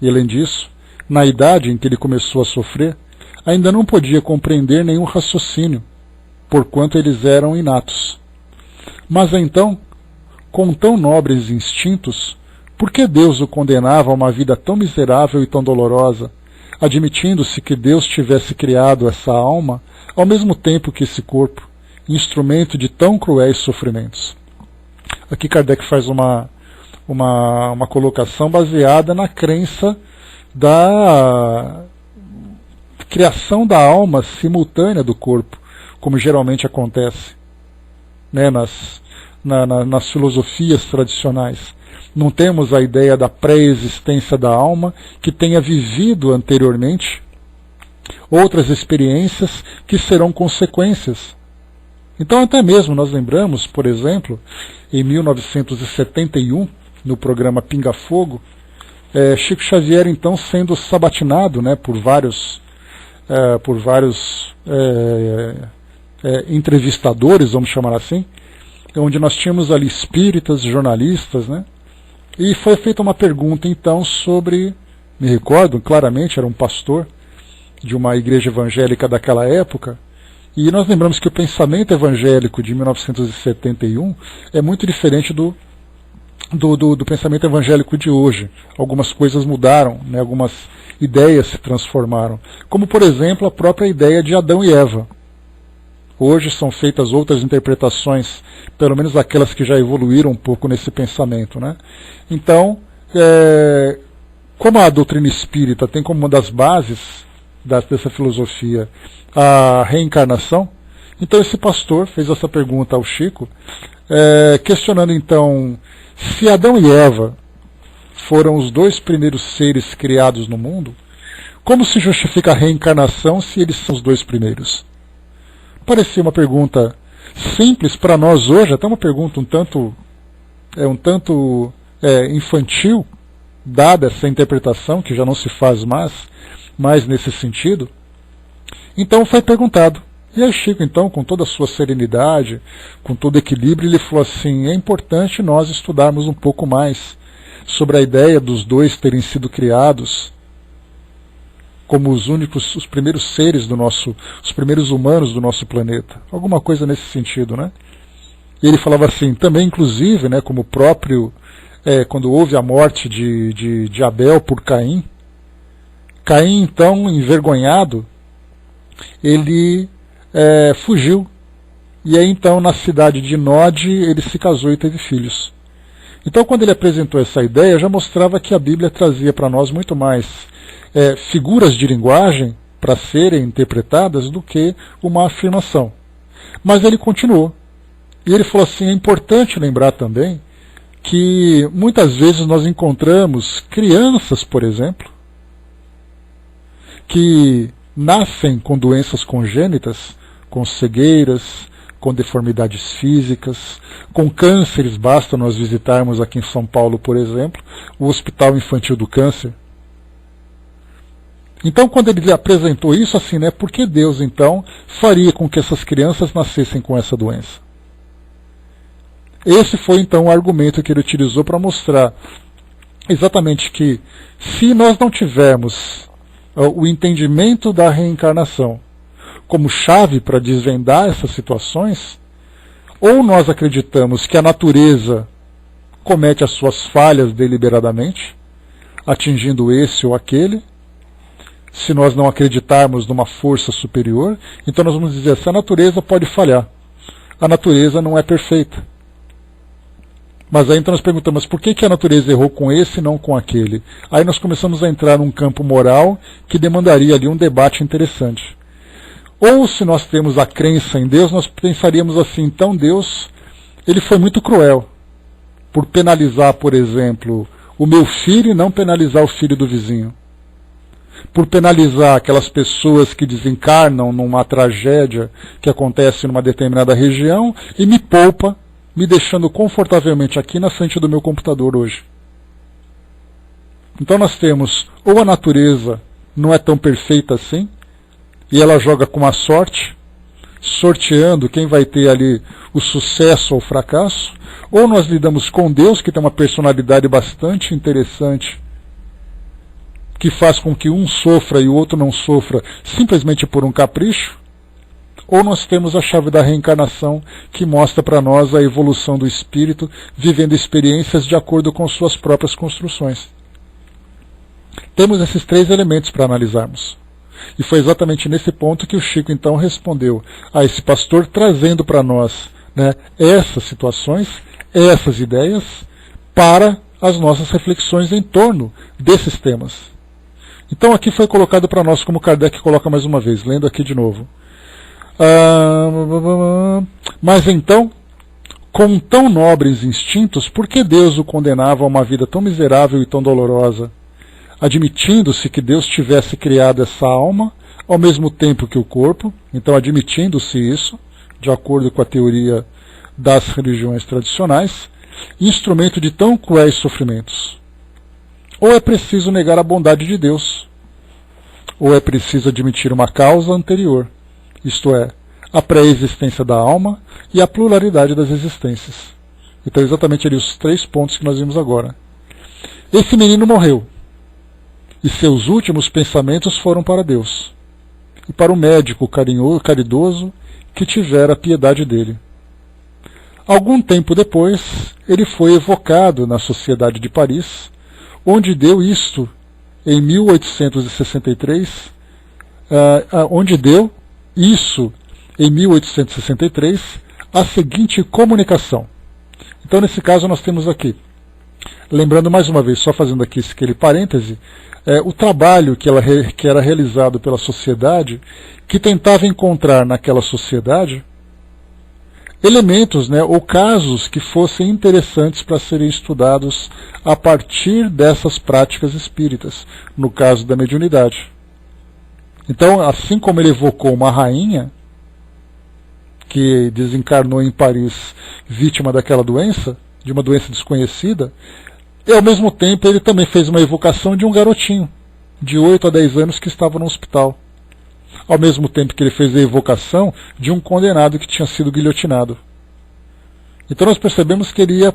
e além disso, na idade em que ele começou a sofrer, ainda não podia compreender nenhum raciocínio, porquanto eles eram inatos. Mas então, com tão nobres instintos, por que Deus o condenava a uma vida tão miserável e tão dolorosa, admitindo-se que Deus tivesse criado essa alma ao mesmo tempo que esse corpo, instrumento de tão cruéis sofrimentos? Aqui Kardec faz uma colocação baseada na crença da criação da alma simultânea do corpo, como geralmente acontece, né, nas filosofias tradicionais. Não temos a ideia da pré-existência da alma que tenha vivido anteriormente outras experiências que serão consequências. Então até mesmo nós lembramos, por exemplo, em 1971, no programa Pinga Fogo, Chico Xavier então sendo sabatinado, né, por vários entrevistadores, vamos chamar assim, onde nós tínhamos ali espíritas, jornalistas, né? E foi feita uma pergunta então sobre, me recordo claramente, era um pastor de uma igreja evangélica daquela época, e nós lembramos que o pensamento evangélico de 1971 é muito diferente do pensamento evangélico de hoje. Algumas coisas mudaram, né? Algumas ideias se transformaram, como por exemplo a própria ideia de Adão e Eva. Hoje são feitas outras interpretações, pelo menos aquelas que já evoluíram um pouco nesse pensamento, né? Então, como a doutrina espírita tem como uma das bases dessa filosofia a reencarnação, então esse pastor fez essa pergunta ao Chico, questionando então se Adão e Eva foram os 2 primeiros seres criados no mundo, como se justifica a reencarnação se eles são os 2 primeiros? Parecia uma pergunta simples para nós hoje, até uma pergunta um tanto infantil, dada essa interpretação, que já não se faz mais nesse sentido. Então foi perguntado. E aí Chico, então, com toda a sua serenidade, com todo o equilíbrio, ele falou assim: é importante nós estudarmos um pouco mais sobre a ideia dos dois terem sido criados como os primeiros seres os primeiros humanos do nosso planeta. Alguma coisa nesse sentido, né? E ele falava assim, também inclusive, né, como próprio, quando houve a morte de Abel por Caim, Caim então, envergonhado, ele fugiu. E aí então, na cidade de Nod, ele se casou e teve filhos. Então, quando ele apresentou essa ideia, já mostrava que a Bíblia trazia para nós muito mais figuras de linguagem para serem interpretadas do que uma afirmação. Mas ele continuou. E ele falou assim, é importante lembrar também que muitas vezes nós encontramos crianças, por exemplo, que nascem com doenças congênitas, com cegueiras, com deformidades físicas, com cânceres. Basta nós visitarmos aqui em São Paulo, por exemplo, o Hospital Infantil do Câncer. Então, quando ele apresentou isso assim, né, por que Deus então faria com que essas crianças nascessem com essa doença? Esse foi então o argumento que ele utilizou para mostrar exatamente que se nós não tivermos o entendimento da reencarnação como chave para desvendar essas situações, ou nós acreditamos que a natureza comete as suas falhas deliberadamente, atingindo esse ou aquele. Se nós não acreditarmos numa força superior, então nós vamos dizer assim, a natureza pode falhar. A natureza não é perfeita. Mas aí então nós perguntamos, por que a natureza errou com esse e não com aquele? Aí nós começamos a entrar num campo moral que demandaria ali um debate interessante. Ou se nós temos a crença em Deus, nós pensaríamos assim, então Deus, ele foi muito cruel por penalizar, por exemplo, o meu filho e não penalizar o filho do vizinho. Por penalizar aquelas pessoas que desencarnam numa tragédia que acontece numa determinada região e me poupa, me deixando confortavelmente aqui na frente do meu computador hoje. Então nós temos, ou a natureza não é tão perfeita assim, e ela joga com a sorte, sorteando quem vai ter ali o sucesso ou o fracasso, ou nós lidamos com Deus, que tem uma personalidade bastante interessante, que faz com que um sofra e o outro não sofra simplesmente por um capricho, ou nós temos a chave da reencarnação que mostra para nós a evolução do espírito, vivendo experiências de acordo com suas próprias construções. Temos esses três elementos para analisarmos. E foi exatamente nesse ponto que o Chico então respondeu a esse pastor, trazendo para nós, né, essas situações, essas ideias, para as nossas reflexões em torno desses temas. Então aqui foi colocado para nós, como Kardec coloca mais uma vez, lendo aqui de novo. Mas então, com tão nobres instintos, por que Deus o condenava a uma vida tão miserável e tão dolorosa? Admitindo-se que Deus tivesse criado essa alma ao mesmo tempo que o corpo, então admitindo-se isso, de acordo com a teoria das religiões tradicionais, instrumento de tão cruéis sofrimentos. Ou é preciso negar a bondade de Deus, ou é preciso admitir uma causa anterior, isto é, a pré-existência da alma e a pluralidade das existências. Então exatamente ali os três pontos que nós vimos agora. Esse menino morreu, e seus últimos pensamentos foram para Deus, e para o médico caridoso que tivera piedade dele. Algum tempo depois, ele foi evocado na Sociedade de Paris, onde deu isto em 1863, a seguinte comunicação. Então, nesse caso, nós temos aqui, lembrando mais uma vez, só fazendo aqui aquele parêntese, o trabalho que era realizado pela sociedade, que tentava encontrar naquela sociedade elementos, né, ou casos que fossem interessantes para serem estudados a partir dessas práticas espíritas, no caso da mediunidade. Então, assim como ele evocou uma rainha que desencarnou em Paris vítima daquela doença, de uma doença desconhecida, e ao mesmo tempo ele também fez uma evocação de um garotinho de 8 a 10 anos que estava no hospital. Ao mesmo tempo que ele fez a evocação de um condenado que tinha sido guilhotinado. Então nós percebemos que ele ia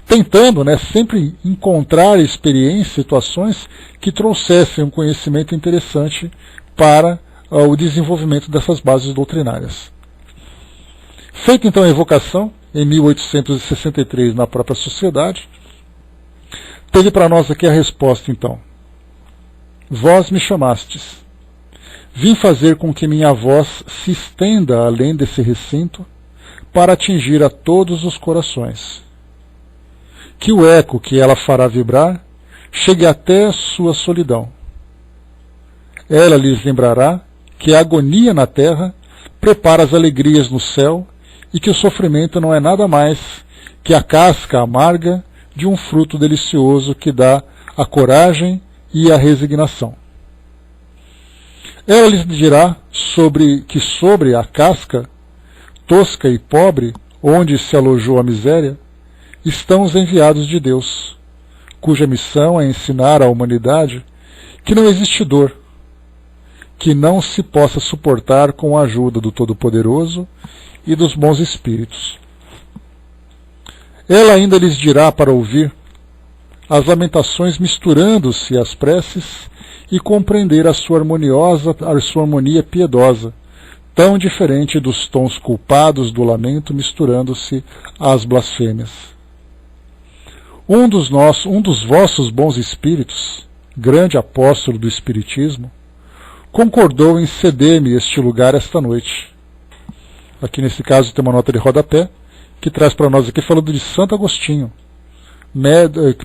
tentando, né, sempre encontrar experiências, situações que trouxessem um conhecimento interessante para o desenvolvimento dessas bases doutrinárias. Feita então a evocação, em 1863, na própria sociedade, teve para nós aqui a resposta então. Vós me chamastes. Vim fazer com que minha voz se estenda além desse recinto para atingir a todos os corações. Que o eco que ela fará vibrar chegue até a sua solidão. Ela lhes lembrará que a agonia na terra prepara as alegrias no céu e que o sofrimento não é nada mais que a casca amarga de um fruto delicioso que dá a coragem e a resignação. Ela lhes dirá que sobre a casca tosca e pobre, onde se alojou a miséria, estão os enviados de Deus, cuja missão é ensinar à humanidade que não existe dor, que não se possa suportar com a ajuda do Todo-Poderoso e dos bons espíritos. Ela ainda lhes dirá para ouvir as lamentações misturando-se às preces e compreender a sua harmonia piedosa, tão diferente dos tons culpados do lamento misturando-se às blasfêmias. Um dos vossos bons espíritos, grande apóstolo do Espiritismo, concordou em ceder-me este lugar esta noite. Aqui nesse caso tem uma nota de rodapé, que traz para nós aqui falando de Santo Agostinho,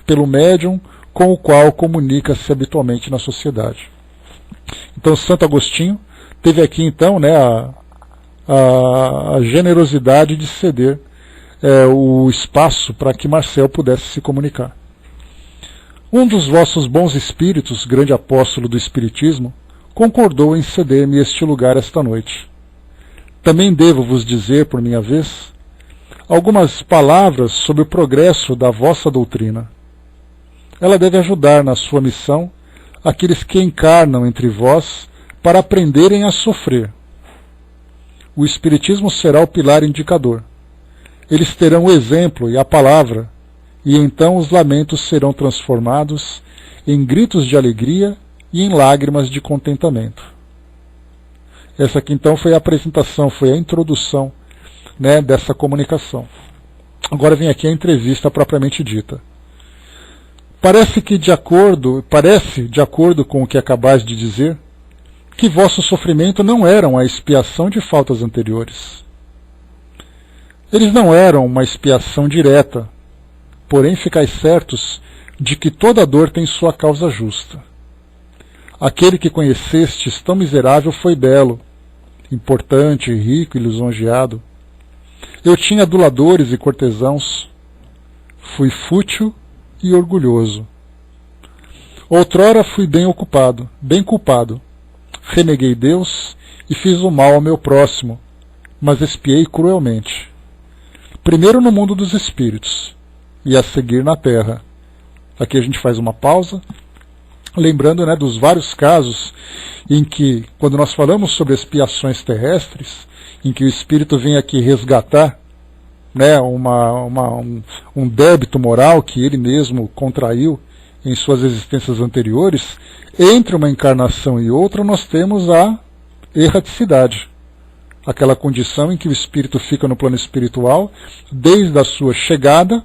pelo médium com o qual comunica-se habitualmente na sociedade. Então Santo Agostinho teve aqui então, né, a generosidade de ceder o espaço para que Marcel pudesse se comunicar. Um dos vossos bons espíritos, grande apóstolo do Espiritismo, concordou em ceder-me este lugar esta noite. Também devo vos dizer, por minha vez, algumas palavras sobre o progresso da vossa doutrina. Ela deve ajudar na sua missão aqueles que encarnam entre vós para aprenderem a sofrer. O Espiritismo será o pilar indicador. Eles terão o exemplo e a palavra, e então os lamentos serão transformados em gritos de alegria e em lágrimas de contentamento. Essa aqui então foi a apresentação, foi a introdução, né, dessa comunicação. Agora vem aqui a entrevista propriamente dita. Parece, de acordo com o que acabais de dizer, que vosso sofrimento não eram a expiação de faltas anteriores. Eles não eram uma expiação direta, porém ficais certos de que toda dor tem sua causa justa. Aquele que conhecestes tão miserável foi belo, importante, rico e lisonjeado. Eu tinha aduladores e cortesãos. Fui fútil e orgulhoso. Outrora fui bem culpado. Reneguei Deus e fiz o mal ao meu próximo, mas expiei cruelmente. Primeiro no mundo dos espíritos, e a seguir na terra. Aqui a gente faz uma pausa, lembrando, né, dos vários casos em que, quando nós falamos sobre expiações terrestres, em que o espírito vem aqui resgatar, né, um débito moral que ele mesmo contraiu em suas existências anteriores, entre uma encarnação e outra nós temos a erraticidade, aquela condição em que o espírito fica no plano espiritual desde a sua chegada,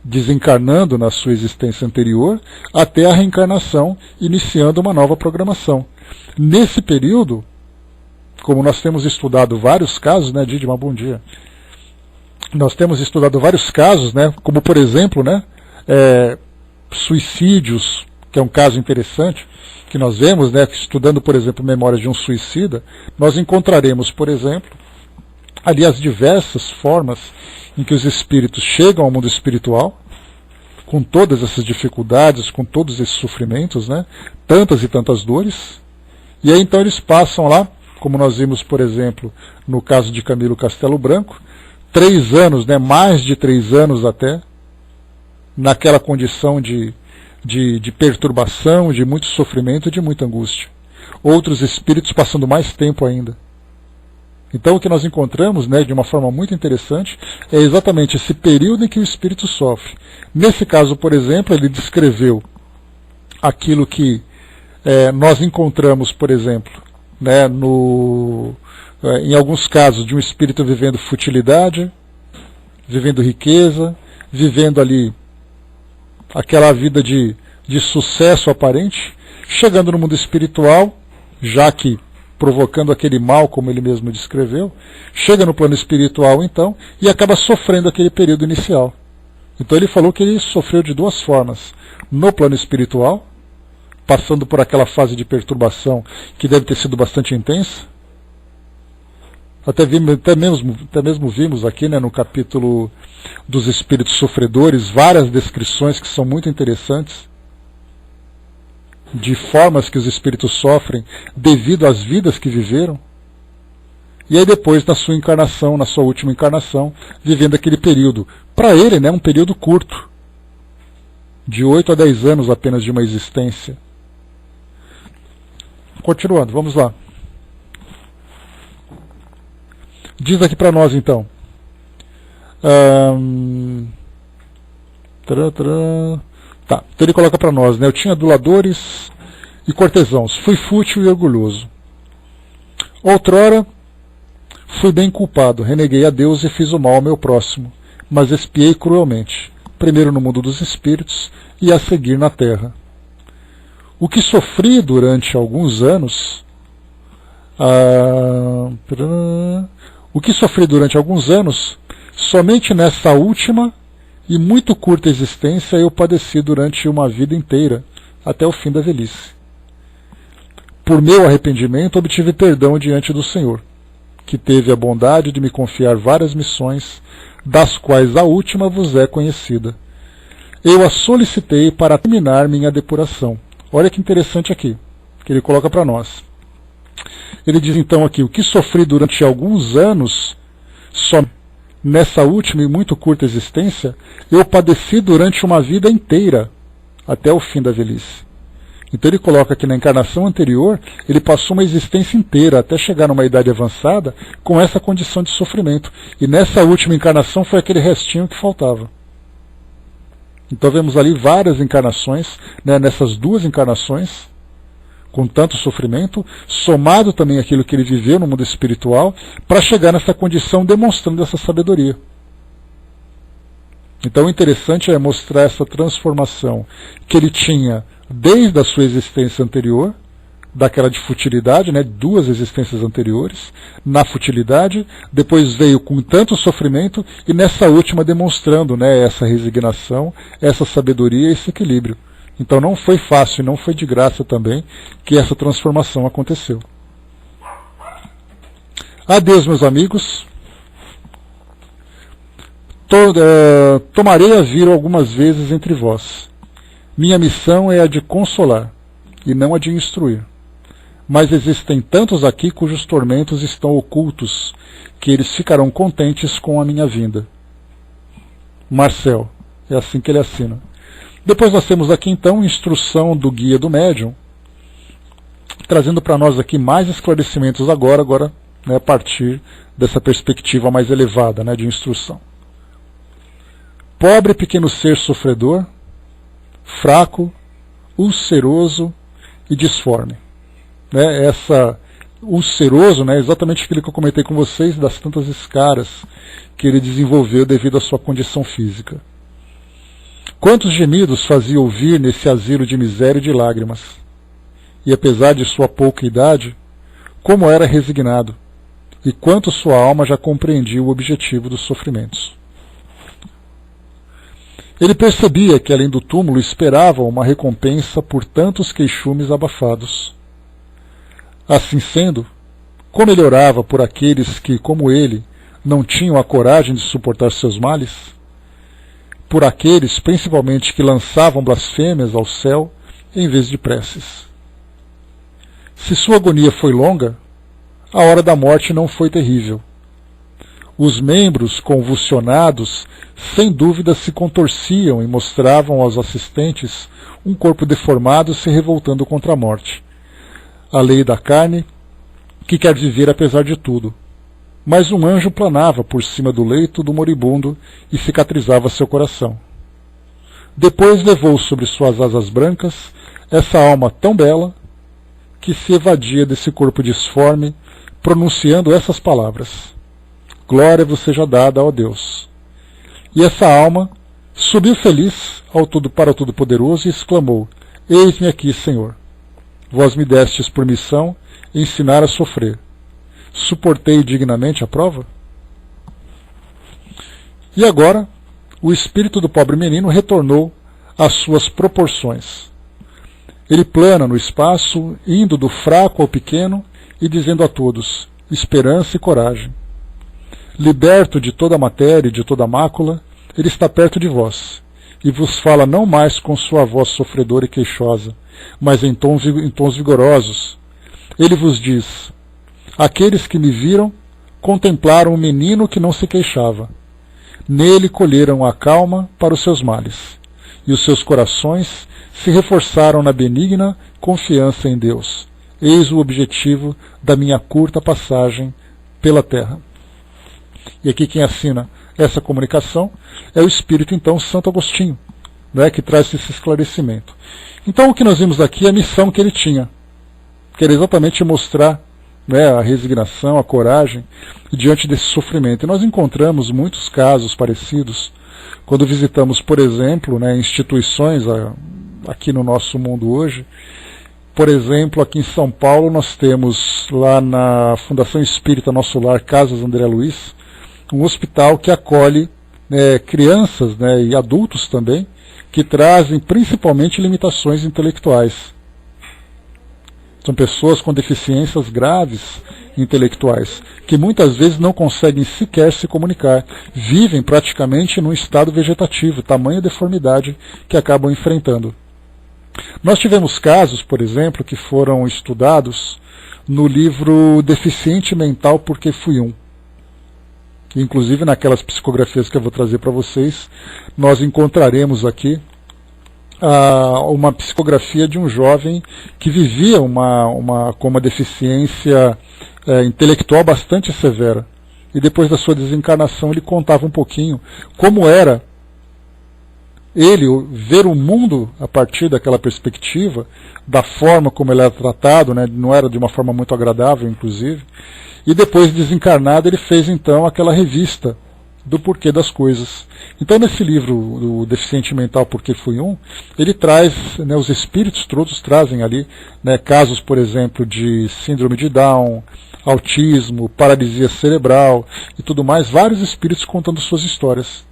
desencarnando na sua existência anterior, até a reencarnação, iniciando uma nova programação. Nesse período, como nós temos estudado vários casos, né, Didima, bom dia. Nós temos estudado vários casos, né, como por exemplo, né, suicídios, que é um caso interessante, que nós vemos, né, estudando, por exemplo, Memórias de um Suicida, nós encontraremos, por exemplo, ali as diversas formas em que os espíritos chegam ao mundo espiritual, com todas essas dificuldades, com todos esses sofrimentos, né, tantas e tantas dores, e aí então eles passam lá, como nós vimos, por exemplo, no caso de Camilo Castelo Branco, 3 anos, né, mais de 3 anos até, naquela condição de perturbação, de muito sofrimento e de muita angústia. Outros espíritos passando mais tempo ainda. Então o que nós encontramos, né, de uma forma muito interessante, é exatamente esse período em que o espírito sofre. Nesse caso, por exemplo, ele descreveu aquilo que nós encontramos, por exemplo, né, em alguns casos, de um espírito vivendo futilidade, vivendo riqueza, vivendo ali aquela vida de sucesso aparente, chegando no mundo espiritual, já que provocando aquele mal, como ele mesmo descreveu, chega no plano espiritual então, e acaba sofrendo aquele período inicial. Então ele falou que ele sofreu de duas formas: no plano espiritual, passando por aquela fase de perturbação que deve ter sido bastante intensa. Até mesmo vimos aqui, né, no capítulo dos espíritos sofredores, várias descrições que são muito interessantes, de formas que os espíritos sofrem devido às vidas que viveram. E aí depois, na sua encarnação, na sua última encarnação, vivendo aquele período. Para ele, né, um período curto, de 8 a 10 anos apenas de uma existência. Continuando, vamos lá. Diz aqui para nós então. Tá, então ele coloca para nós, né? Eu tinha aduladores e cortesãos, fui fútil e orgulhoso. Outrora fui bem culpado, reneguei a Deus e fiz o mal ao meu próximo, mas expiei cruelmente, primeiro no mundo dos espíritos e a seguir na terra. O que sofri durante alguns anos, somente nessa última e muito curta existência eu padeci durante uma vida inteira, até o fim da velhice. Por meu arrependimento obtive perdão diante do Senhor, que teve a bondade de me confiar várias missões, das quais a última vos é conhecida. Eu a solicitei para terminar minha depuração. Olha que interessante aqui, que ele coloca para nós. Ele diz então aqui: o que sofri durante alguns anos, só nessa última e muito curta existência, eu padeci durante uma vida inteira, até o fim da velhice. Então ele coloca que na encarnação anterior, ele passou uma existência inteira, até chegar numa idade avançada, com essa condição de sofrimento. E nessa última encarnação foi aquele restinho que faltava. Então vemos ali várias encarnações, né, nessas duas encarnações, com tanto sofrimento, somado também aquilo que ele viveu no mundo espiritual, para chegar nessa condição demonstrando essa sabedoria. Então o interessante é mostrar essa transformação que ele tinha desde a sua existência anterior, daquela de futilidade, né, duas existências anteriores, na futilidade, depois veio com tanto sofrimento e nessa última demonstrando, né, essa resignação, essa sabedoria, esse equilíbrio. Então não foi fácil, não foi de graça também que essa transformação aconteceu. Adeus, meus amigos. Tomarei a vir algumas vezes entre vós. Minha missão é a de consolar, e não a de instruir. Mas existem tantos aqui cujos tormentos estão ocultos, que eles ficarão contentes com a minha vinda. Marcel, é assim que ele assina. Depois nós temos aqui então instrução do Guia do Médium, trazendo para nós aqui mais esclarecimentos agora, né, a partir dessa perspectiva mais elevada, né, de instrução. Pobre pequeno ser sofredor, fraco, ulceroso e disforme. Né, ulceroso, né, exatamente aquilo que eu comentei com vocês, das tantas escaras que ele desenvolveu devido à sua condição física. Quantos gemidos fazia ouvir nesse asilo de miséria e de lágrimas? E apesar de sua pouca idade, como era resignado, e quanto sua alma já compreendia o objetivo dos sofrimentos. Ele percebia que além do túmulo esperava uma recompensa por tantos queixumes abafados. Assim sendo, como ele orava por aqueles que, como ele, não tinham a coragem de suportar seus males, por aqueles, principalmente, que lançavam blasfêmias ao céu em vez de preces. Se sua agonia foi longa, a hora da morte não foi terrível. Os membros convulsionados, sem dúvida, se contorciam e mostravam aos assistentes um corpo deformado se revoltando contra a morte. A lei da carne, que quer viver apesar de tudo, mas um anjo planava por cima do leito do moribundo e cicatrizava seu coração. Depois levou sobre suas asas brancas essa alma tão bela que se evadia desse corpo disforme, pronunciando essas palavras: glória vos seja dada, ó Deus. E essa alma subiu feliz para o Todo-Poderoso e exclamou: eis-me aqui, Senhor. Vós me destes por missão ensinar a sofrer. Suportei dignamente a prova? E agora, o espírito do pobre menino retornou às suas proporções. Ele plana no espaço, indo do fraco ao pequeno e dizendo a todos: esperança e coragem. Liberto de toda a matéria e de toda a mácula, ele está perto de vós, e vos fala não mais com sua voz sofredora e queixosa, mas em tons vigorosos. Ele vos diz: aqueles que me viram contemplaram um menino que não se queixava. Nele colheram a calma para os seus males, e os seus corações se reforçaram na benigna confiança em Deus. Eis o objetivo da minha curta passagem pela terra. E aqui quem assina essa comunicação é o Espírito, então, Santo Agostinho, né, que traz esse esclarecimento. Então o que nós vimos aqui é a missão que ele tinha, que era exatamente mostrar, né, a resignação, a coragem diante desse sofrimento. E nós encontramos muitos casos parecidos quando visitamos, por exemplo, né, instituições aqui no nosso mundo hoje. Por exemplo, aqui em São Paulo nós temos lá na Fundação Espírita Nosso Lar, Casas André Luiz, um hospital que acolhe, né, crianças, né, e adultos também, que trazem principalmente limitações intelectuais. São pessoas com deficiências graves intelectuais, que muitas vezes não conseguem sequer se comunicar, vivem praticamente num estado vegetativo, tamanha deformidade que acabam enfrentando. Nós tivemos casos, por exemplo, que foram estudados no livro Deficiente Mental Porque Fui Um. Inclusive naquelas psicografias que eu vou trazer para vocês, nós encontraremos aqui uma psicografia de um jovem que vivia com uma deficiência intelectual bastante severa. E depois da sua desencarnação ele contava um pouquinho como era ele ver o mundo a partir daquela perspectiva, da forma como ele era tratado, né, não era de uma forma muito agradável, inclusive. E depois desencarnado ele fez então aquela revista do porquê das coisas. Então nesse livro, o Deficiente Mental Porque Fui Um, ele traz, né, os espíritos todos trazem ali, né, casos, por exemplo, de síndrome de Down, autismo, paralisia cerebral e tudo mais, vários espíritos contando suas histórias.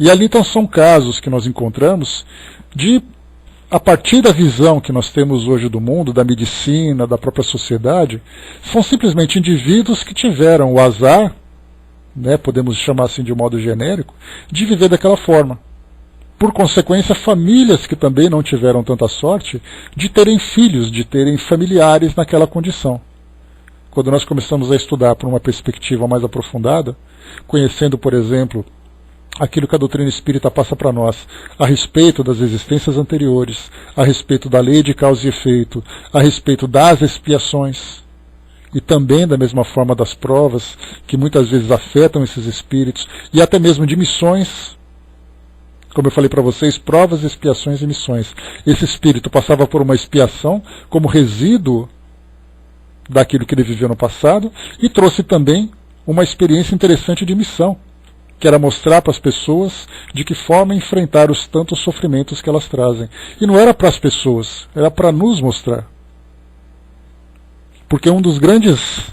E ali então são casos que nós encontramos de, a partir da visão que nós temos hoje do mundo, da medicina, da própria sociedade, são simplesmente indivíduos que tiveram o azar, né, podemos chamar assim de um modo genérico, de viver daquela forma. Por consequência, famílias que também não tiveram tanta sorte de terem filhos, de terem familiares naquela condição. Quando nós começamos a estudar por uma perspectiva mais aprofundada, conhecendo, por exemplo, aquilo que a doutrina espírita passa para nós, a respeito das existências anteriores, a respeito da lei de causa e efeito, a respeito das expiações, e também da mesma forma das provas, que muitas vezes afetam esses espíritos, e até mesmo de missões, como eu falei para vocês, provas, expiações e missões. Esse espírito passava por uma expiação como resíduo daquilo que ele viveu no passado, e trouxe também uma experiência interessante de missão, que era mostrar para as pessoas de que forma enfrentar os tantos sofrimentos que elas trazem. E não era para as pessoas, era para nos mostrar. Porque um dos grandes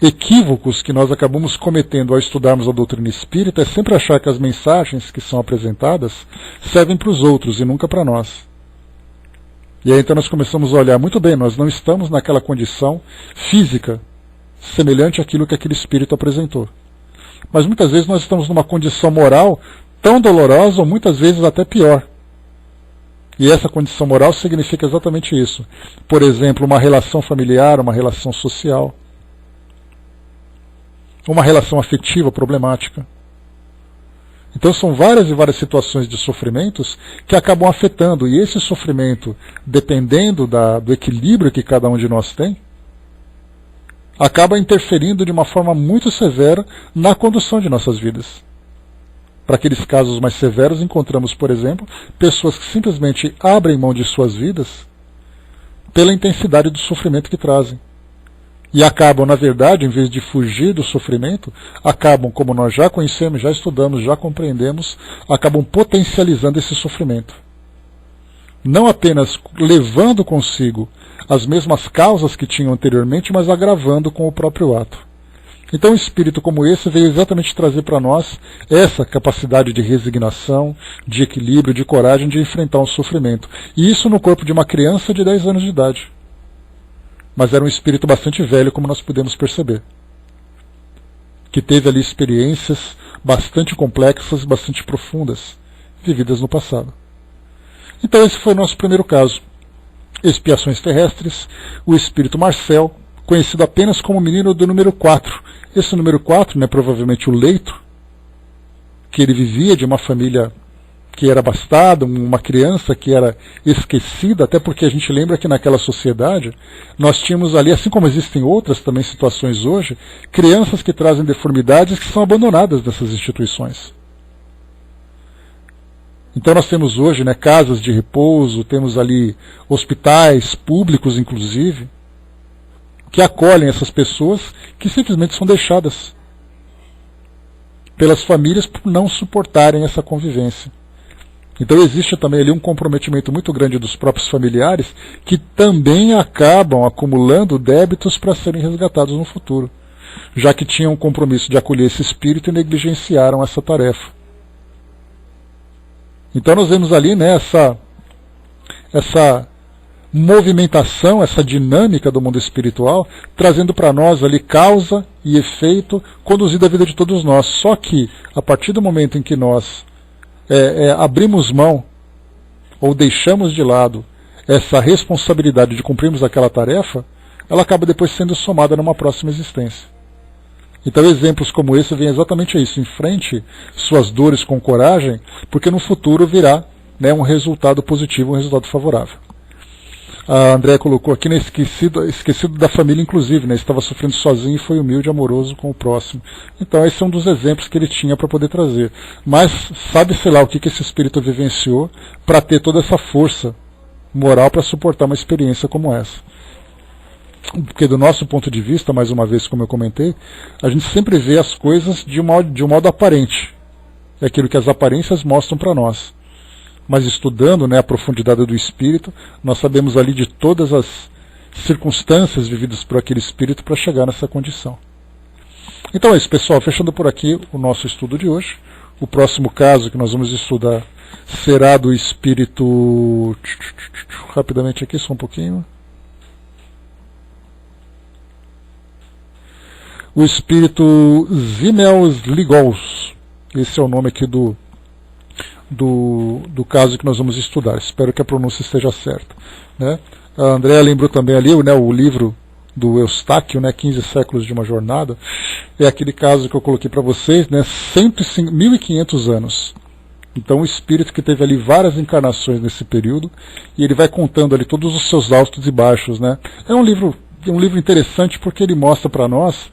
equívocos que nós acabamos cometendo ao estudarmos a doutrina espírita é sempre achar que as mensagens que são apresentadas servem para os outros e nunca para nós. E aí então nós começamos a olhar, muito bem, nós não estamos naquela condição física semelhante àquilo que aquele espírito apresentou. Mas muitas vezes nós estamos numa condição moral tão dolorosa, ou muitas vezes até pior. E essa condição moral significa exatamente isso. Por exemplo, uma relação familiar, uma relação social, uma relação afetiva problemática. Então são várias e várias situações de sofrimentos que acabam afetando. E esse sofrimento, dependendo do equilíbrio que cada um de nós tem, acaba interferindo de uma forma muito severa na condução de nossas vidas. Para aqueles casos mais severos, encontramos, por exemplo, pessoas que simplesmente abrem mão de suas vidas pela intensidade do sofrimento que trazem. E acabam, na verdade, em vez de fugir do sofrimento, acabam, como nós já conhecemos, já estudamos, já compreendemos, acabam potencializando esse sofrimento. Não apenas levando consigo as mesmas causas que tinham anteriormente, mas agravando com o próprio ato. Então um espírito como esse veio exatamente trazer para nós essa capacidade de resignação, de equilíbrio, de coragem de enfrentar um sofrimento. E isso no corpo de uma criança de 10 anos de idade. Mas era um espírito bastante velho, como nós podemos perceber. Que teve ali experiências bastante complexas, bastante profundas, vividas no passado. Então esse foi o nosso primeiro caso. Expiações terrestres, o espírito Marcel, conhecido apenas como menino do número 4. Esse número 4, provavelmente o leito, que ele vivia de uma família que era abastada, uma criança que era esquecida, até porque a gente lembra que naquela sociedade nós tínhamos ali, assim como existem outras também situações hoje, crianças que trazem deformidades que são abandonadas dessas instituições. Então nós temos hoje casas de repouso, temos ali hospitais públicos inclusive, que acolhem essas pessoas que simplesmente são deixadas pelas famílias por não suportarem essa convivência. Então existe também ali um comprometimento muito grande dos próprios familiares que também acabam acumulando débitos para serem resgatados no futuro, já que tinham um compromisso de acolher esse espírito e negligenciaram essa tarefa. Então nós vemos ali essa movimentação, essa dinâmica do mundo espiritual, trazendo para nós ali causa e efeito, conduzindo a vida de todos nós. Só que, a partir do momento em que nós abrimos mão, ou deixamos de lado, essa responsabilidade de cumprirmos aquela tarefa, ela acaba depois sendo somada numa próxima existência. Então exemplos como esse vêm exatamente a isso. Enfrente suas dores com coragem, porque no futuro virá um resultado positivo, um resultado favorável. A André colocou aqui, esquecido da família inclusive, estava sofrendo sozinho e foi humilde e amoroso com o próximo. Então esse é um dos exemplos que ele tinha para poder trazer. Mas sabe-se lá o que esse espírito vivenciou para ter toda essa força moral para suportar uma experiência como essa. Porque do nosso ponto de vista, mais uma vez como eu comentei, a gente sempre vê as coisas de um modo aparente. É aquilo que as aparências mostram para nós. Mas estudando a profundidade do espírito, nós sabemos ali de todas as circunstâncias vividas por aquele espírito para chegar nessa condição. Então é isso, pessoal. Fechando por aqui o nosso estudo de hoje. O próximo caso que nós vamos estudar será do espírito... Rapidamente aqui, só um pouquinho. O espírito Zimelslygos. Esse é o nome aqui do caso que nós vamos estudar. Espero que a pronúncia esteja certa. A Andrea lembrou também ali o livro do Eustáquio, 15 séculos de uma jornada. É aquele caso que eu coloquei para vocês, 1.500 anos. Então o espírito que teve ali várias encarnações nesse período, e ele vai contando ali todos os seus altos e baixos. É um livro interessante porque ele mostra para nós,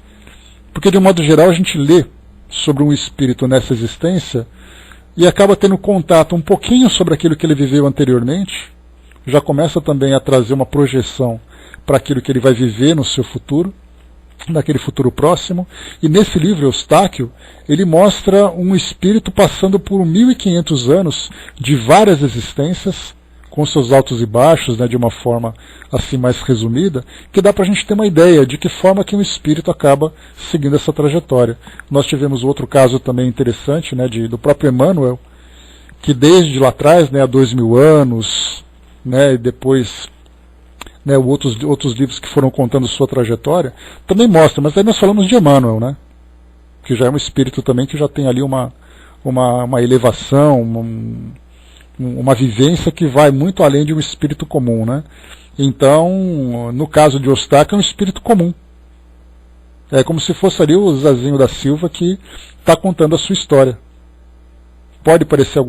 porque de um modo geral a gente lê sobre um espírito nessa existência e acaba tendo contato um pouquinho sobre aquilo que ele viveu anteriormente, já começa também a trazer uma projeção para aquilo que ele vai viver no seu futuro, naquele futuro próximo. E nesse livro, Eustáquio, ele mostra um espírito passando por 1.500 anos de várias existências, com seus altos e baixos, de uma forma assim mais resumida, que dá para a gente ter uma ideia de que forma que um espírito acaba seguindo essa trajetória. Nós tivemos outro caso também interessante, do próprio Emmanuel, que desde lá atrás, há 2.000 anos, e depois outros livros que foram contando sua trajetória, também mostram, mas aí nós falamos de Emmanuel, que já é um espírito também que já tem ali uma elevação, uma vivência que vai muito além de um espírito comum. Então, no caso de Eustáquio, é um espírito comum. É como se fosse ali o Zezinho da Silva que está contando a sua história. Pode parecer